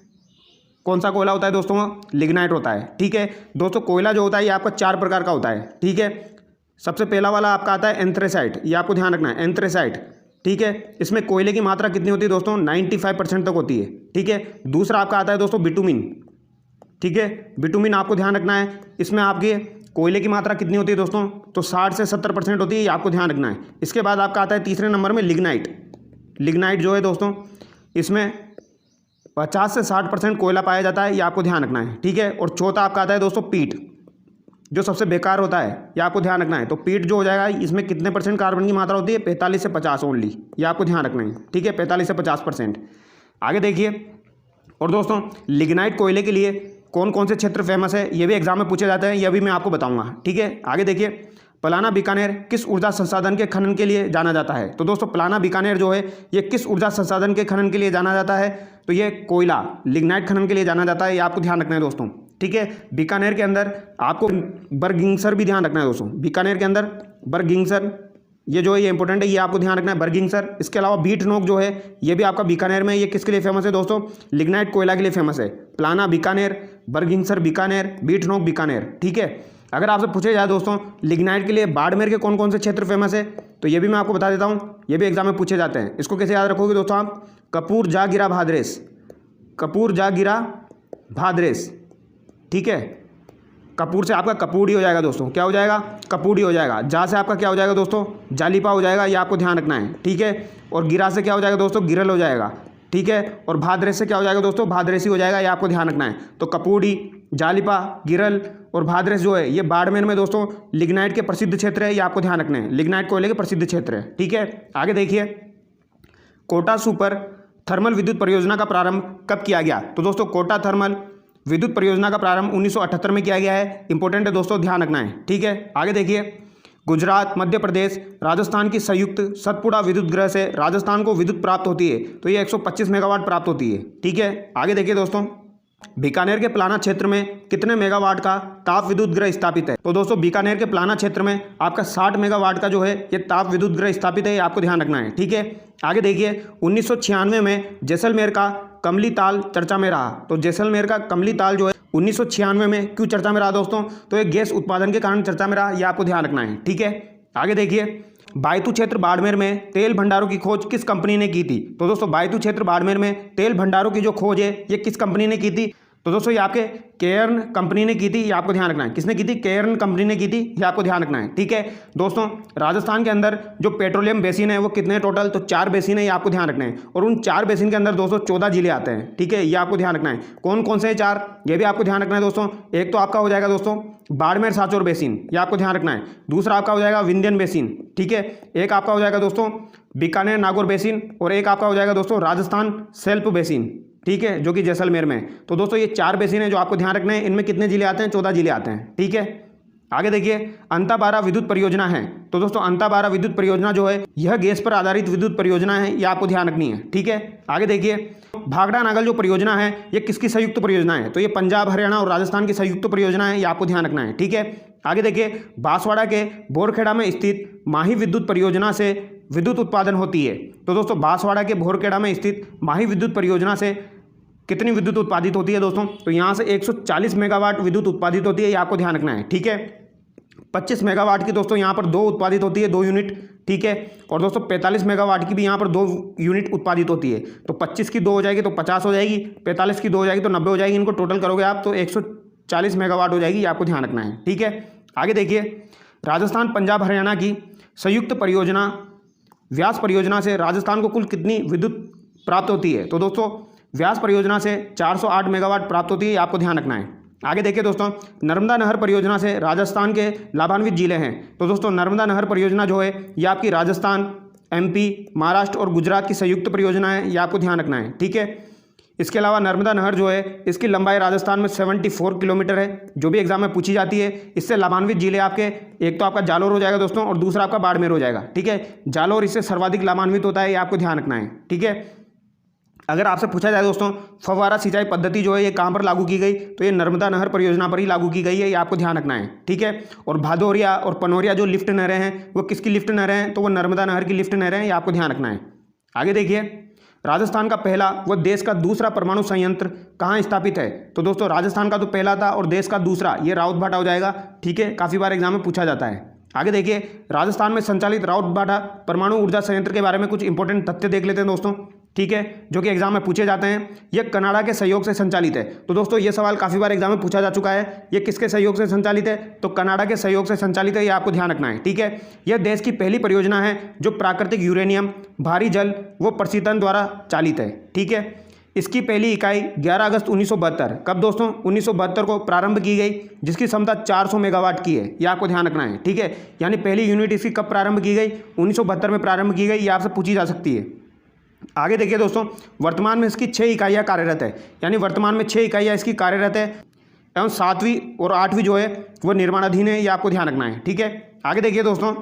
कौन सा कोयला होता है दोस्तों? लिग्नाइट होता है। ठीक है दोस्तों, कोयला जो होता है ये आपका 4 प्रकार का होता है। ठीक है, सबसे पहला वाला आपका आता है एंथ्रेसाइट, ये आपको ध्यान रखना है, एंथ्रेसाइट। ठीक है, इसमें कोयले की मात्रा कितनी होती है दोस्तों? 95% तक होती है। ठीक है, दूसरा आपका आता है दोस्तों बिटुमिन। ठीक है, बिटुमिन आपको ध्यान रखना है, इसमें आपके कोयले की मात्रा कितनी होती है दोस्तों? तो 60 से 70% होती है, ये आपको ध्यान रखना है। इसके बाद आपका आता है तीसरे नंबर में लिग्नाइट। लिग्नाइट जो है दोस्तों इसमें 50 से 60% कोयला पाया जाता है, ये आपको ध्यान रखना है। ठीक है, और चौथा आपका आता है दोस्तों पीट, जो सबसे बेकार होता है, ये आपको ध्यान रखना है। तो पीट जो हो जाएगा इसमें कितने % कार्बन की मात्रा होती है? 45 से 50 ओनली, ये आपको ध्यान रखना है। ठीक है, 45 से 50%। आगे देखिए, और दोस्तों लिग्नाइट कोयले के लिए कौन कौन से क्षेत्र फेमस है, ये भी एग्जाम में पूछे जाते हैं, ये भी मैं आपको बताऊंगा। ठीक है, आगे देखिए पलाना बीकानेर किस ऊर्जा संसाधन के खनन के लिए जाना जाता है? तो दोस्तों पलाना बीकानेर जो है ये किस ऊर्जा संसाधन के खनन के लिए जाना जाता है? तो ये कोयला, लिग्नाइट खनन के लिए जाना जाता है, ये आपको ध्यान रखना है दोस्तों। ठीक है, बीकानेर के अंदर आपको बरगिंगसर भी ध्यान रखना है दोस्तों। बीकानेर के अंदर बरगिंगसर ये जो है ये इंपॉर्टेंट है, ये आपको ध्यान रखना है, बरगिंगसर। इसके अलावा बीट नोक जो है ये भी आपका बीकानेर में, ये किसके लिए फेमस है दोस्तों? लिग्नाइट कोयला के लिए फेमस है। प्लाना बीकानेर, बरगिंगसर बीकानेर, बीट नोक बीकानेर। ठीक है, अगर आपसे पूछे जाए दोस्तों लिग्नाइट के लिए बाड़मेर के कौन कौन से क्षेत्र फेमस है, तो ये भी मैं आपको बता देता हूँ, ये भी एग्जाम में पूछे जाते हैं। इसको कैसे याद रखोगे दोस्तों आप? कपूर जागिरा भादरेस, कपूर जागिरा भादरेस। ठीक है, कपूर से आपका कपूड़ी हो जाएगा दोस्तों, क्या हो जाएगा? कपूड़ी हो जाएगा। जा से आपका क्या हो जाएगा दोस्तों? जालिपा हो जाएगा, ये आपको ध्यान रखना है। ठीक है, और गिरा से क्या हो जाएगा दोस्तों? गिरल हो जाएगा। ठीक है, और भादरेस से क्या हो जाएगा दोस्तों? भादरेसी हो जाएगा, ये आपको ध्यान रखना है। तो कपूड़ी, जालिपा, गिरल और भादरेस जो है ये बाड़मेर में दोस्तों लिग्नाइट के प्रसिद्ध क्षेत्र है, ये आपको ध्यान रखना है, लिग्नाइट कोयले के प्रसिद्ध क्षेत्र है। ठीक है, आगे देखिए कोटा सुपर थर्मल विद्युत परियोजना का प्रारंभ कब किया गया? तो दोस्तों कोटा थर्मल विद्युत परियोजना का प्रारंभ 1978 में किया गया है, इंपॉर्टेंट है दोस्तों, ध्यान रखना है। ठीक है, आगे देखिए गुजरात, मध्य प्रदेश, राजस्थान की संयुक्त सतपुड़ा विद्युत गृह से राजस्थान को विद्युत प्राप्त होती है, तो ये 125 मेगावाट प्राप्त होती है। ठीक है, आगे देखिए दोस्तों बीकानेर के प्लाना क्षेत्र में कितने मेगावाट का ताप विद्युत गृह स्थापित है? तो दोस्तों बीकानेर के प्लाना क्षेत्र में आपका 60 मेगावाट का जो है ये ताप विद्युत गृह स्थापित है, ये आपको ध्यान रखना है। ठीक है, आगे देखिए 1996 में जैसलमेर का कमली ताल चर्चा में रहा? तो जैसलमेर का कमली ताल जो है 1996 में क्यों चर्चा में रहा दोस्तों? तो ये गैस उत्पादन के कारण चर्चा में रहा, ये आपको ध्यान रखना है। ठीक है, आगे देखिए, बायतू क्षेत्र बाड़मेर में तेल भंडारों की खोज किस कंपनी ने की थी? तो दोस्तों बायतू क्षेत्र बाड़मेर में तेल भंडारों की जो खोज है ये किस कंपनी ने की थी? तो दोस्तों ये आपके केयर्न कंपनी ने की थी, ये आपको ध्यान रखना है। किसने की थी? केयर्न कंपनी ने की थी, ये आपको ध्यान रखना है। ठीक है दोस्तों, राजस्थान के अंदर जो पेट्रोलियम बेसिन है वो कितने टोटल? तो 4 बेसिन है, ये आपको ध्यान रखना है। और उन 4 बेसिन के अंदर दोस्तों 14 जिले आते हैं। ठीक है, ये आपको ध्यान रखना है। कौन कौन से हैं 4? ये भी आपको ध्यान रखना है दोस्तों। एक तो आपका हो जाएगा दोस्तों बाड़मेर सांचौर बेसिन, ये आपको ध्यान रखना है। दूसरा आपका हो जाएगा विंध्यन बेसिन। ठीक है, एक आपका हो जाएगा दोस्तों बीकानेर नागौर बेसिन, और एक आपका हो जाएगा दोस्तों राजस्थान सेल्फ बेसिन। ठीक है, जो कि जैसलमेर में। तो दोस्तों ये 4 बेसिन है जो आपको ध्यान रखना है। इनमें कितने जिले आते हैं? 14 जिले आते हैं। ठीक है, आगे देखिए, अंताबारा विद्युत परियोजना है। तो दोस्तों अंताबारा विद्युत परियोजना जो है यह गैस पर आधारित विद्युत परियोजना है, ये आपको ध्यान रखनी है। ठीक है, आगे देखिए, भाखड़ा नागल जो परियोजना है ये किसकी संयुक्त परियोजना है? तो ये पंजाब, हरियाणा और राजस्थान की संयुक्त परियोजना है, ये आपको ध्यान रखना है। ठीक है, आगे देखिए, बांसवाड़ा के बोरखेड़ा में स्थित माही विद्युत परियोजना से विद्युत उत्पादन होती है। तो दोस्तों बांसवाड़ा के बोरखेड़ा में स्थित माही विद्युत परियोजना से कितनी विद्युत उत्पादित होती है दोस्तों? तो यहाँ से 140 मेगावाट विद्युत उत्पादित होती है, ये आपको ध्यान रखना है। ठीक है, 25 मेगावाट की दोस्तों यहाँ पर 2 उत्पादित होती है, 2 यूनिट। ठीक है, और दोस्तों 45 मेगावाट की भी यहाँ पर 2 यूनिट उत्पादित होती है। तो 25 की 2 हो जाएगी तो 50 हो जाएगी, 45 की 2 हो जाएगी तो 90 हो जाएगी। इनको टोटल करोगे आप तो 140 मेगावाट हो जाएगी, ये आपको ध्यान रखना है। ठीक है, आगे देखिए, राजस्थान पंजाब हरियाणा की संयुक्त परियोजना व्यास परियोजना से राजस्थान को कुल कितनी विद्युत प्राप्त होती है? तो दोस्तों व्यास परियोजना से 408 मेगावाट प्राप्त होती है, आपको ध्यान रखना है। आगे देखिए दोस्तों, नर्मदा नहर परियोजना से राजस्थान के लाभान्वित जिले हैं। तो दोस्तों नर्मदा नहर परियोजना जो है ये आपकी राजस्थान, MP, महाराष्ट्र और गुजरात की संयुक्त परियोजना है, ये आपको ध्यान रखना है। ठीक है, इसके अलावा नर्मदा नहर जो है इसकी लंबाई राजस्थान में 74 किलोमीटर है, जो भी एग्जाम में पूछी जाती है। इससे लाभान्वित जिले आपके एक तो आपका जालोर हो जाएगा दोस्तों, और दूसरा आपका बाड़मेर हो जाएगा। ठीक है, जालोर इससे सर्वाधिक लाभान्वित होता है, ये आपको ध्यान रखना है। ठीक है, अगर आपसे पूछा जाए दोस्तों फव्वारा सिंचाई पद्धति जो है ये कहाँ पर लागू की गई? तो ये नर्मदा नहर परियोजना पर ही लागू की गई है, ये आपको ध्यान रखना है। ठीक है, और भादौरिया और पनौरिया जो लिफ्ट नहरें हैं वो किसकी लिफ्ट नहरें हैं? तो वो नर्मदा नहर की लिफ्ट नहरें हैं, ये आपको ध्यान रखना है। आगे देखिए, राजस्थान का पहला व देश का दूसरा परमाणु संयंत्र कहाँ स्थापित है? तो दोस्तों राजस्थान का तो पहला था और देश का दूसरा ये राउतभाटा हो जाएगा। ठीक है, काफ़ी बार एग्जाम में पूछा जाता है। आगे देखिए, राजस्थान में संचालित राउतभाटा परमाणु ऊर्जा संयंत्र के बारे में कुछ इंपॉर्टेंट तथ्य देख लेते हैं दोस्तों। ठीक है, जो कि एग्जाम में पूछे जाते हैं। यह कनाडा के सहयोग से संचालित है। तो दोस्तों ये सवाल काफ़ी बार एग्जाम में पूछा जा चुका है। ये किसके सहयोग से संचालित है? तो कनाडा के सहयोग से संचालित है, ये आपको ध्यान रखना है। ठीक है, यह देश की पहली परियोजना है जो प्राकृतिक यूरेनियम, भारी जल व प्रशीतन द्वारा चालित है। ठीक है, इसकी पहली इकाई 11 अगस्त 1972 कब दोस्तों? 1972 को प्रारंभ की गई, जिसकी क्षमता 400 मेगावाट की है, ये आपको ध्यान रखना है। ठीक है, यानी पहली यूनिट इसकी कब प्रारंभ की गई? 1972 में प्रारंभ की गई, ये आपसे पूछी जा सकती है। आगे देखिए दोस्तों, वर्तमान में इसकी 6 इकाइयाँ कार्यरत है, यानी वर्तमान में 6 इकाइयाँ इसकी कार्यरत है, एवं 7वीं और 8वीं जो है वो निर्माणाधीन है, ये आपको ध्यान रखना है। ठीक है, आगे देखिए दोस्तों,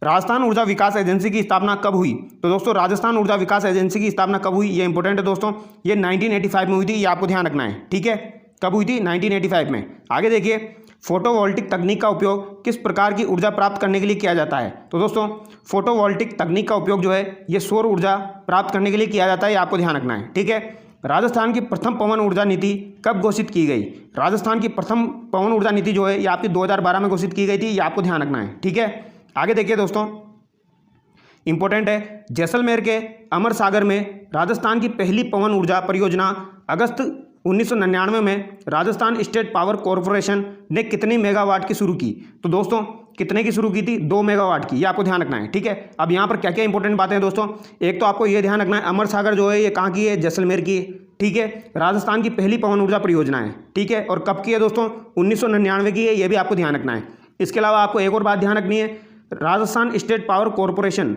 राजस्थान ऊर्जा विकास एजेंसी की स्थापना कब हुई? तो दोस्तों राजस्थान ऊर्जा विकास एजेंसी की स्थापना कब हुई? ये इंपॉर्टेंट है दोस्तों, ये 1985 में हुई थी, ये आपको ध्यान रखना है। ठीक है, कब हुई थी? 1985 में। आगे देखिए, फोटोवोल्टिक तकनीक का उपयोग किस प्रकार की ऊर्जा प्राप्त करने के लिए किया जाता है? तो दोस्तों फोटोवोल्टिक तकनीक का उपयोग जो है ये सौर ऊर्जा प्राप्त करने के लिए किया जाता है, ये आपको ध्यान रखना है। ठीक है, राजस्थान की प्रथम पवन ऊर्जा नीति कब घोषित की गई? राजस्थान की प्रथम पवन ऊर्जा नीति जो है ये आपकी 2012 में घोषित की गई थी, ये आपको ध्यान रखना है। ठीक है, आगे देखिए दोस्तों, इंपॉर्टेंट है, जैसलमेर के अमर सागर में राजस्थान की पहली पवन ऊर्जा परियोजना अगस्त 1999 में राजस्थान स्टेट पावर कॉरपोरेशन ने कितनी मेगावाट की शुरू की? तो दोस्तों कितने की शुरू की थी? 2 मेगावाट की, ये आपको ध्यान रखना है। ठीक है, अब यहाँ पर क्या क्या इंपॉर्टेंट बातें हैं दोस्तों, एक तो आपको ये ध्यान रखना है अमर सागर जो है ये कहाँ की है? जैसलमेर की है। ठीक है, राजस्थान की पहली पवन ऊर्जा परियोजना है। ठीक है, और कब की है दोस्तों? 1999 की है, ये भी आपको ध्यान रखना है। इसके अलावा आपको एक और बात ध्यान रखनी है, राजस्थान स्टेट पावर कॉरपोरेशन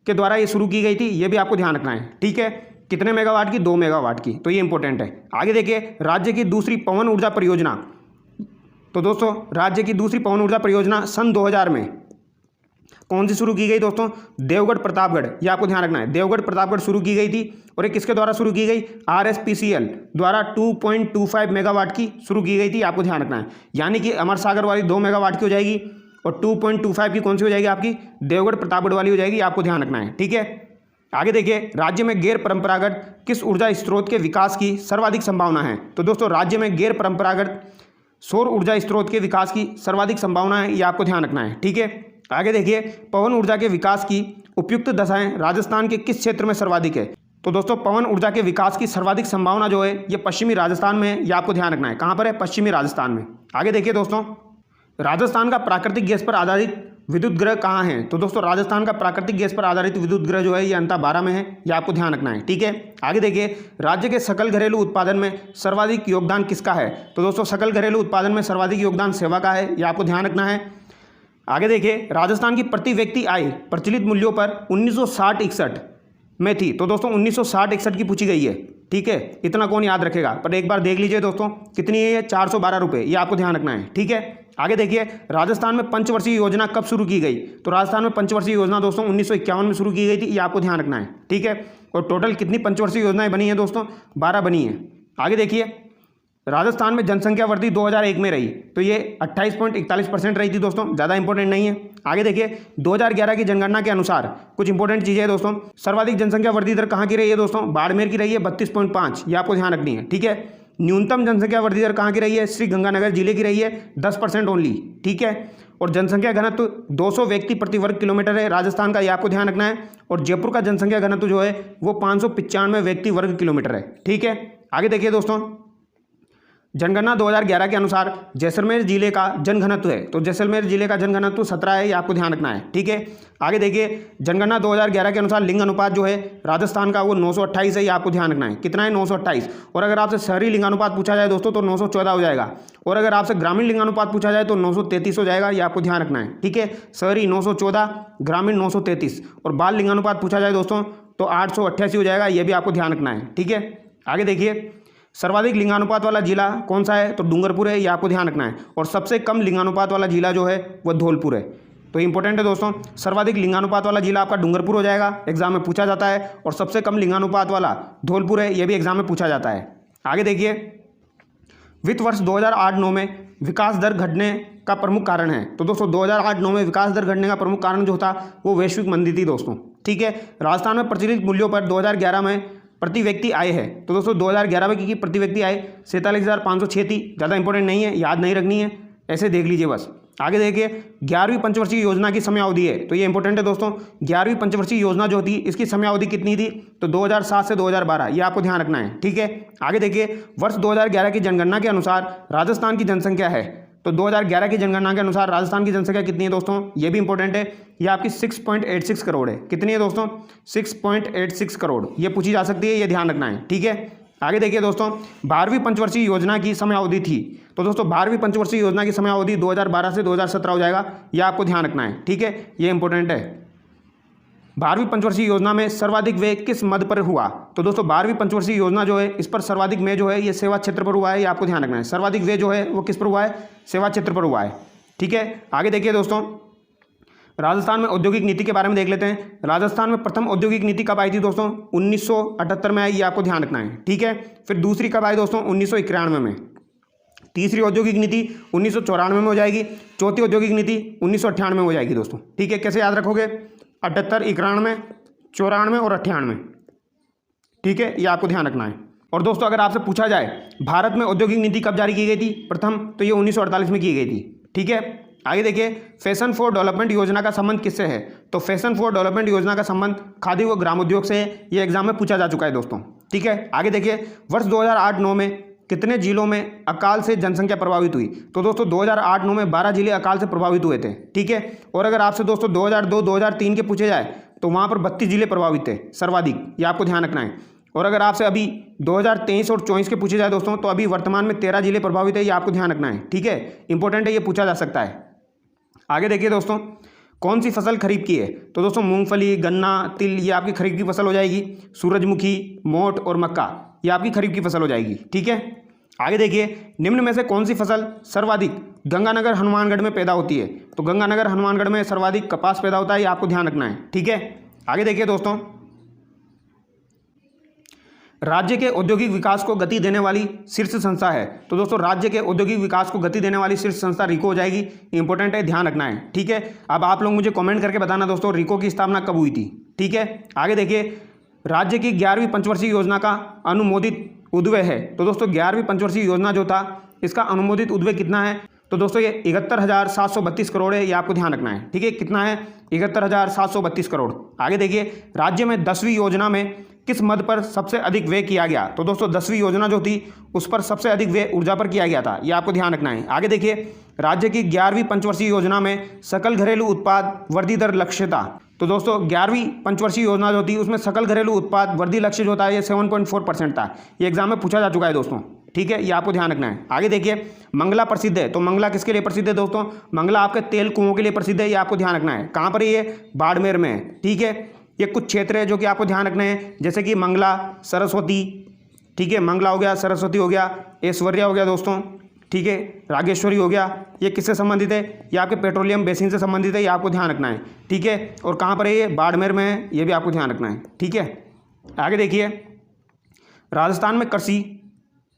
के द्वारा ये शुरू की गई थी, ये भी आपको ध्यान रखना है। ठीक है, कितने मेगावाट की? 2 मेगावाट की, तो ये इंपॉर्टेंट है। आगे देखिए, राज्य की दूसरी पवन ऊर्जा परियोजना, तो दोस्तों राज्य की दूसरी पवन ऊर्जा परियोजना सन 2000 में कौन सी शुरू की गई दोस्तों? देवगढ़ प्रतापगढ़, ये आपको ध्यान रखना है। देवगढ़ प्रतापगढ़ शुरू की गई थी, और ये किसके द्वारा शुरू की गई? RSPCL द्वारा 2.25 मेगावाट की शुरू की गई थी, आपको ध्यान रखना है। यानी कि अमर सागर वाली 2 मेगावाट की हो जाएगी, और 2.25 की कौन सी हो जाएगी? आपकी देवगढ़ प्रतापगढ़ वाली हो जाएगी, आपको ध्यान रखना है। ठीक है, आगे देखिए, राज्य में गैर परंपरागत किस ऊर्जा स्रोत के विकास की सर्वाधिक संभावना है? तो दोस्तों राज्य में गैर परंपरागत सौर ऊर्जा स्रोत के विकास की सर्वाधिक संभावना है, ये आपको ध्यान रखना है। ठीक है, आगे देखिए, पवन ऊर्जा के विकास की उपयुक्त दशाएं राजस्थान के किस क्षेत्र में सर्वाधिक है? तो दोस्तों पवन ऊर्जा के विकास की सर्वाधिक संभावना जो है ये पश्चिमी राजस्थान में है, ये आपको ध्यान रखना है। कहाँ पर है? पश्चिमी राजस्थान में। आगे देखिए दोस्तों, राजस्थान का प्राकृतिक गैस पर आधारित विद्युत ग्रह कहाँ है? तो दोस्तों राजस्थान का प्राकृतिक गैस पर आधारित विद्युत ग्रह जो है ये अंता 12 में है, ये आपको ध्यान रखना है। ठीक है, आगे देखिए, राज्य के सकल घरेलू उत्पादन में सर्वाधिक योगदान किसका है? तो दोस्तों सकल घरेलू उत्पादन में सर्वाधिक योगदान सेवा का है, ये आपको ध्यान रखना है। आगे देखिए, राजस्थान की प्रति व्यक्ति आय प्रचलित मूल्यों पर 1960-61 में थी। तो दोस्तों 1960-61 की पूछी गई है। ठीक है, इतना कौन याद रखेगा, पर एक बार देख लीजिए दोस्तों कितनी है ये, 412 रुपये, ये आपको ध्यान रखना है। ठीक है, आगे देखिए, राजस्थान में पंचवर्षीय योजना कब शुरू की गई? तो राजस्थान में पंचवर्षीय योजना दोस्तों 1951 में शुरू की गई थी, ये आपको ध्यान रखना है। ठीक है, और टोटल कितनी पंचवर्षीय योजनाएं बनी हैं दोस्तों? 12 बनी हैं। आगे देखिए, राजस्थान में जनसंख्या वृद्धि 2001 में रही, तो ये 28.41% रही थी दोस्तों, ज़्यादा इंपॉर्टेंट नहीं है। आगे देखिए, 2011 की जनगणना के अनुसार कुछ इंपॉर्टेंट चीज़ें हैं दोस्तों। सर्वाधिक जनसंख्या वृद्धि दर कहाँ की रही है दोस्तों? बाड़मेर की रही है 32.5, ये आपको ध्यान रखनी है। ठीक है, न्यूनतम जनसंख्या वृद्धि दर कहाँ की रही है? श्री गंगानगर जिले की रही है 10% ओनली। ठीक है, और जनसंख्या घनत्व 200 व्यक्ति प्रति वर्ग किलोमीटर है राजस्थान का, ये आपको ध्यान रखना है। और जयपुर का जनसंख्या घनत्व जो है वो 595 व्यक्ति वर्ग किलोमीटर है। ठीक है, आगे देखिए दोस्तों, जनगणना 2011 के अनुसार जैसलमेर जिले का जनघनत्व है, तो जैसलमेर जिले का जनघनत्व 17 है, ये आपको ध्यान रखना है। ठीक है, आगे देखिए, जनगणना 2011 के अनुसार लिंग अनुपात जो है राजस्थान का वो 928 है, ये आपको ध्यान रखना है। कितना है? 928। और अगर आपसे शहरी लिंगानुपात पूछा जाए दोस्तों तो 914 हो जाएगा, और अगर आपसे ग्रामीण लिंगानुपात पूछा जाए तो 933 हो जाएगा, ये आपको ध्यान रखना है। ठीक है, शहरी 914, ग्रामीण 933, और बाल लिंगानुपात पूछा जाए दोस्तों तो 888 हो जाएगा, ये भी आपको ध्यान रखना है। ठीक है, आगे देखिए, सर्वाधिक लिंगानुपात वाला जिला कौन सा है? तो डूंगरपुर है, ये आपको ध्यान रखना है। और सबसे कम लिंगानुपात वाला जिला जो है वह धौलपुर है। तो इंपॉर्टेंट है दोस्तों, सर्वाधिक लिंगानुपात वाला जिला आपका डूंगरपुर हो जाएगा, एग्जाम में पूछा जाता है। और सबसे कम लिंगानुपात वाला धौलपुर है, यह भी एग्जाम में पूछा जाता है। आगे देखिए, वित्त वर्ष 2008-9 में विकास दर घटने का प्रमुख कारण है। तो दोस्तों 2008-9 में विकास दर घटने का प्रमुख कारण जो था वो वैश्विक मंदी थी दोस्तों। ठीक है, राजस्थान में प्रचलित मूल्यों पर 2011 में प्रति व्यक्ति आय है। तो दोस्तों 2011 में की प्रति व्यक्ति आय 47,506 थी, ज़्यादा इंपॉर्टेंट नहीं है, याद नहीं रखनी है, ऐसे देख लीजिए बस। आगे देखिए, 11वीं पंचवर्षीय योजना की समयावधि है, तो ये इंपॉर्टेंट है दोस्तों। 11वीं पंचवर्षीय योजना जो थी इसकी समयावधि कितनी थी? तो 2007 से 2012, ये आपको ध्यान रखना है। ठीक है, आगे देखिए, वर्ष 2011 की जनगणना के अनुसार राजस्थान की जनसंख्या है, तो 2011 की जनगणना के अनुसार राजस्थान की जनसंख्या कितनी है दोस्तों? ये भी इंपॉर्टेंट है, ये आपकी 6.86 करोड़ है। कितनी है दोस्तों? 6.86 करोड़, ये पूछी जा सकती है, ये ध्यान रखना है। ठीक है, आगे देखिए दोस्तों, 12वीं पंचवर्षीय योजना की समयावधि थी, तो दोस्तों 12वीं पंचवर्षीय योजना की समयावधि 2012 से 2017 हो जाएगा, यह आपको ध्यान रखना है। ठीक है, ये इंपॉर्टेंट है। 12वीं पंचवर्षीय योजना में सर्वाधिक व्यय किस मद पर हुआ? तो दोस्तों 12वीं पंचवर्षीय योजना जो है इस पर सर्वाधिक व्यय जो है ये सेवा क्षेत्र पर हुआ है, ये आपको ध्यान रखना है। सर्वाधिक व्यय जो है वो किस पर हुआ है? सेवा क्षेत्र पर हुआ है। ठीक है, आगे देखिए दोस्तों, राजस्थान में औद्योगिक नीति के बारे में देख लेते हैं। राजस्थान में प्रथम औद्योगिक नीति कब आई थी दोस्तों? 1978 में आई, ये आपको ध्यान रखना है। ठीक है, फिर दूसरी कब आई दोस्तों? 1991 में। तीसरी औद्योगिक नीति 1994 में हो जाएगी। चौथी औद्योगिक नीति 1998 में हो जाएगी दोस्तों। ठीक है, कैसे याद रखोगे? 78, 91, 94 और 98। ठीक है, ये आपको ध्यान रखना है। और दोस्तों अगर आपसे पूछा जाए भारत में औद्योगिक नीति कब जारी की गई थी प्रथम, तो ये 1948 में की गई थी। ठीक है, आगे देखिए, फैशन फॉर डेवलपमेंट योजना का संबंध किससे है? तो फैशन फॉर डेवलपमेंट योजना का संबंध खादी व ग्रामोद्योग से है, ये एग्जाम में पूछा जा चुका है दोस्तों। ठीक है, आगे देखिए, वर्ष 2008-9 में कितने जिलों में अकाल से जनसंख्या प्रभावित हुई? तो दोस्तों 2008-9 में 12 जिले अकाल से प्रभावित हुए थे। ठीक है, और अगर आपसे दोस्तों 2002-2003 के पूछे जाए तो वहाँ पर 32 जिले प्रभावित थे सर्वाधिक, ये आपको ध्यान रखना है। और अगर आपसे अभी 2023 और 24 के पूछे जाए दोस्तों तो अभी वर्तमान में 13 जिले प्रभावित है, ये आपको ध्यान रखना है। ठीक है, इंपॉर्टेंट है, ये पूछा जा सकता है। आगे देखिए दोस्तों, कौन सी फसल खरीफ की है? तो दोस्तों मूंगफली, गन्ना, तिल, ये आपकी खरीफ की फसल हो जाएगी। सूरजमुखी, मोठ और मक्का, ये आपकी खरीफ की फसल हो जाएगी। ठीक है, आगे देखिए, निम्न में से कौन सी फसल सर्वाधिक गंगानगर हनुमानगढ़ में पैदा होती है? तो गंगानगर हनुमानगढ़ में सर्वाधिक कपास पैदा होता है, ये आपको ध्यान रखना है। ठीक है, आगे देखिए दोस्तों, राज्य के औद्योगिक विकास को गति देने वाली शीर्ष संस्था है। तो दोस्तों राज्य के औद्योगिक विकास को गति देने वाली शीर्ष संस्था रिको हो जाएगी। इंपॉर्टेंट है, ध्यान रखना है। ठीक है, अब आप लोग मुझे कमेंट करके बताना दोस्तों रिको की स्थापना कब हुई थी। ठीक है। आगे देखिए, राज्य की 11वीं पंचवर्षीय योजना का अनुमोदित उद्व्यय है। तो दोस्तों 11वीं पंचवर्षीय योजना जो था इसका अनुमोदित उद्व्यय कितना है? तो दोस्तों ये 71,732 करोड़ है, ये आपको ध्यान रखना है। ठीक है, कितना है? 71,732 करोड़। आगे देखिए, राज्य में 10वीं योजना में किस मद पर सबसे अधिक व्यय किया गया? तो दोस्तों 10वीं योजना जो थी उस पर सबसे अधिक व्यय ऊर्जा पर किया गया था, ये आपको ध्यान रखना है। आगे देखिए, राज्य की 11वीं पंचवर्षीय योजना में सकल घरेलू उत्पाद वृद्धि दर लक्ष्य था। तो दोस्तों 11वीं पंचवर्षीय योजना जो थी उसमें सकल घरेलू उत्पाद वृद्धि लक्ष्य जो था ये 7.4% था। ये एग्जाम में पूछा जा चुका है दोस्तों। ठीक है, ये आपको ध्यान रखना है। आगे देखिए, मंगला प्रसिद्ध है। तो मंगला किसके लिए प्रसिद्ध है दोस्तों? मंगला आपके तेल कुओं के लिए प्रसिद्ध है, ये आपको ध्यान रखना है। कहाँ पर ये? बाड़मेर में है। ठीक है, ये कुछ क्षेत्र है जो कि आपको ध्यान रखने हैं, जैसे कि मंगला, सरस्वती। ठीक है, मंगला हो गया, सरस्वती हो गया, ऐश्वर्या हो गया दोस्तों। ठीक है, रागेश्वरी हो गया। ये किससे संबंधित है? ये आपके पेट्रोलियम बेसिन से संबंधित है, ये आपको ध्यान रखना है। ठीक है, और कहाँ पर है ये? बाड़मेर में है, ये भी आपको ध्यान रखना है। ठीक है, आगे देखिए, राजस्थान में कृषि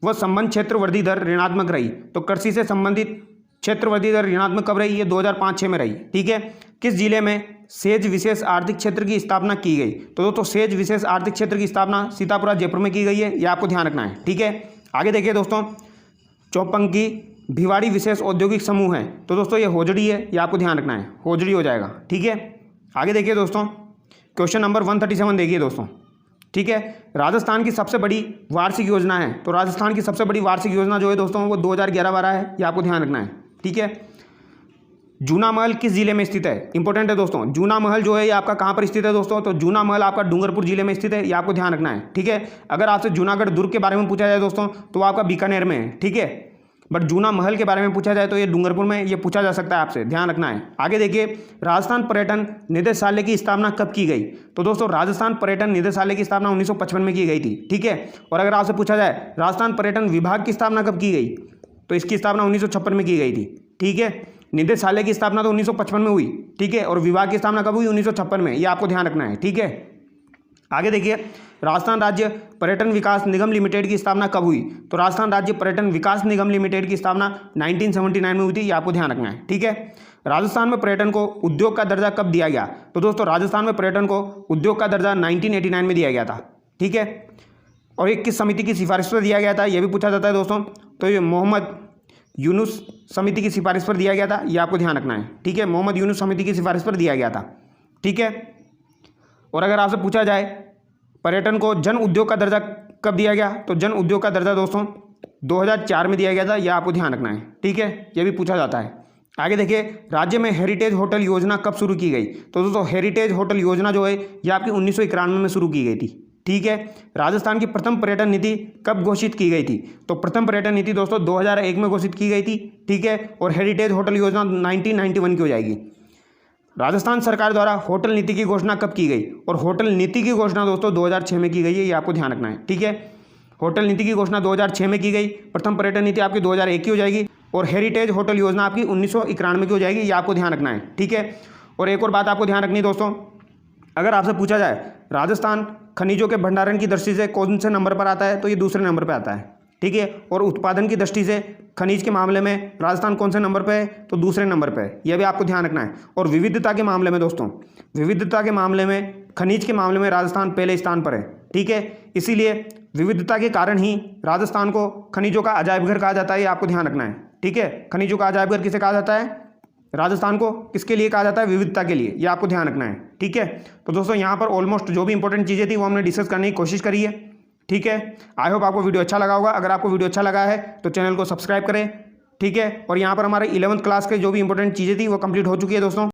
व संबंध क्षेत्र वृद्धि दर ऋणात्मक रही। तो कृषि से संबंधित क्षेत्र वृद्धि दर ऋणात्मक कब रही? ये 2005-06 में रही। ठीक है, किस जिले में सेज विशेष आर्थिक क्षेत्र की स्थापना की गई? तो दोस्तों सेज विशेष आर्थिक क्षेत्र की स्थापना सीतापुरा जयपुर में की गई है, ये आपको ध्यान रखना है। ठीक है, आगे देखिए दोस्तों, चौपंकी भिवाड़ी विशेष औद्योगिक समूह है। तो दोस्तों ये होजड़ी है, ये आपको ध्यान रखना है, होजड़ी हो जाएगा। ठीक है, आगे देखिए दोस्तों, क्वेश्चन नंबर 137 देखिए दोस्तों। ठीक है, राजस्थान की सबसे बड़ी वार्षिक योजना है। तो राजस्थान की सबसे बड़ी वार्षिक योजना जो है दोस्तों वो 2011-12 है, ये आपको ध्यान रखना है। ठीक है, जूना महल किस जिले में स्थित है? इंपॉर्टेंट है दोस्तों। जूना महल जो है ये आपका कहाँ पर स्थित है दोस्तों? तो जूना महल आपका डूंगरपुर जिले में स्थित है, ये आपको ध्यान रखना है। ठीक है, अगर आपसे जूनागढ़ दुर्ग के बारे में पूछा जाए दोस्तों तो आपका बीकानेर में है। ठीक है, बट जूना महल के बारे में पूछा जाए तो ये डूंगरपुर में, ये पूछा जा सकता है आपसे, ध्यान रखना है। आगे देखिए, राजस्थान पर्यटन निदेशालय की स्थापना कब की गई? तो दोस्तों राजस्थान पर्यटन निदेशालय की स्थापना 1955 में की गई थी। ठीक है, और अगर आपसे पूछा जाए राजस्थान पर्यटन विभाग की स्थापना कब की गई? तो इसकी स्थापना 1956 में की गई थी। ठीक है, निदेशालय की स्थापना तो 1955 में हुई। ठीक है, और विभाग की स्थापना कब हुई? 1956 में, ये आपको ध्यान रखना है। ठीक है, आगे देखिए, राजस्थान राज्य पर्यटन विकास निगम लिमिटेड की स्थापना कब हुई? तो राजस्थान राज्य पर्यटन विकास निगम लिमिटेड की स्थापना 1979 में हुई थी, ये आपको ध्यान रखना है। ठीक है, राजस्थान में पर्यटन को उद्योग का दर्जा कब दिया गया? तो दोस्तों राजस्थान में पर्यटन को उद्योग का दर्जा 1989 में दिया गया था। ठीक है, और ये किस समिति की सिफारिश पर दिया गया था, यह भी पूछा जाता है दोस्तों। तो ये मोहम्मद यूनुस समिति की सिफारिश पर दिया गया था, ये आपको ध्यान रखना है। ठीक है, मोहम्मद यूनुस समिति की सिफारिश पर दिया गया था। ठीक है, और अगर आपसे पूछा जाए पर्यटन को जन उद्योग का दर्जा कब दिया गया? तो जन उद्योग का दर्जा दोस्तों 2004 में दिया गया था, यह आपको ध्यान रखना है। ठीक है, यह भी पूछा जाता है। आगे देखिए, राज्य में हेरिटेज होटल योजना कब शुरू की गई? तो दोस्तों हेरिटेज होटल योजना जो है यह आपकी 1991 में शुरू की गई थी। ठीक है, राजस्थान की प्रथम पर्यटन नीति कब घोषित की गई थी? तो प्रथम पर्यटन नीति दोस्तों 2001 में घोषित की गई थी। ठीक है, और हेरिटेज होटल योजना 1991 की हो जाएगी। राजस्थान सरकार द्वारा होटल नीति की घोषणा कब की गई? और होटल नीति की घोषणा दोस्तों 2006 में की गई है, ये आपको ध्यान रखना है। ठीक है, होटल नीति की घोषणा 2006 में की गई, प्रथम पर्यटन नीति आपकी 2001 की हो जाएगी, और हेरिटेज होटल योजना आपकी 1991 की हो जाएगी, ये आपको ध्यान रखना है। ठीक है, और एक और बात आपको ध्यान रखनी है दोस्तों, अगर आपसे पूछा जाए राजस्थान खनिजों के भंडारण की दृष्टि से कौन से नंबर पर आता है? तो ये दूसरे नंबर पर आता है। ठीक है, और उत्पादन की दृष्टि से खनिज के मामले में राजस्थान कौन से नंबर पे है? तो दूसरे नंबर पे है, यह भी आपको ध्यान रखना है। और विविधता के मामले में दोस्तों, विविधता के मामले में खनिज के मामले में राजस्थान पहले स्थान पर है। ठीक है, इसीलिए विविधता के कारण ही राजस्थान को खनिजों का अजायब घर कहा जाता है, ये आपको ध्यान रखना है। ठीक है, खनिजों का अजायब घर किसे कहा जाता है? राजस्थान को किसके लिए कहा जाता है? विविधता के लिए, ये आपको ध्यान रखना है। ठीक है, तो दोस्तों यहाँ पर ऑलमोस्ट जो भी इंपॉर्टेंट चीज़ें थी वो हमने डिस्कस करने की कोशिश करी है। ठीक है, आई होप आपको वीडियो अच्छा लगा होगा। अगर आपको वीडियो अच्छा लगा है तो चैनल को सब्सक्राइब करें। ठीक है, और यहाँ पर हमारे 11th क्लास के जो भी इंपॉर्टेंट चीज़ें थी वो कंप्लीट हो चुकी है दोस्तों।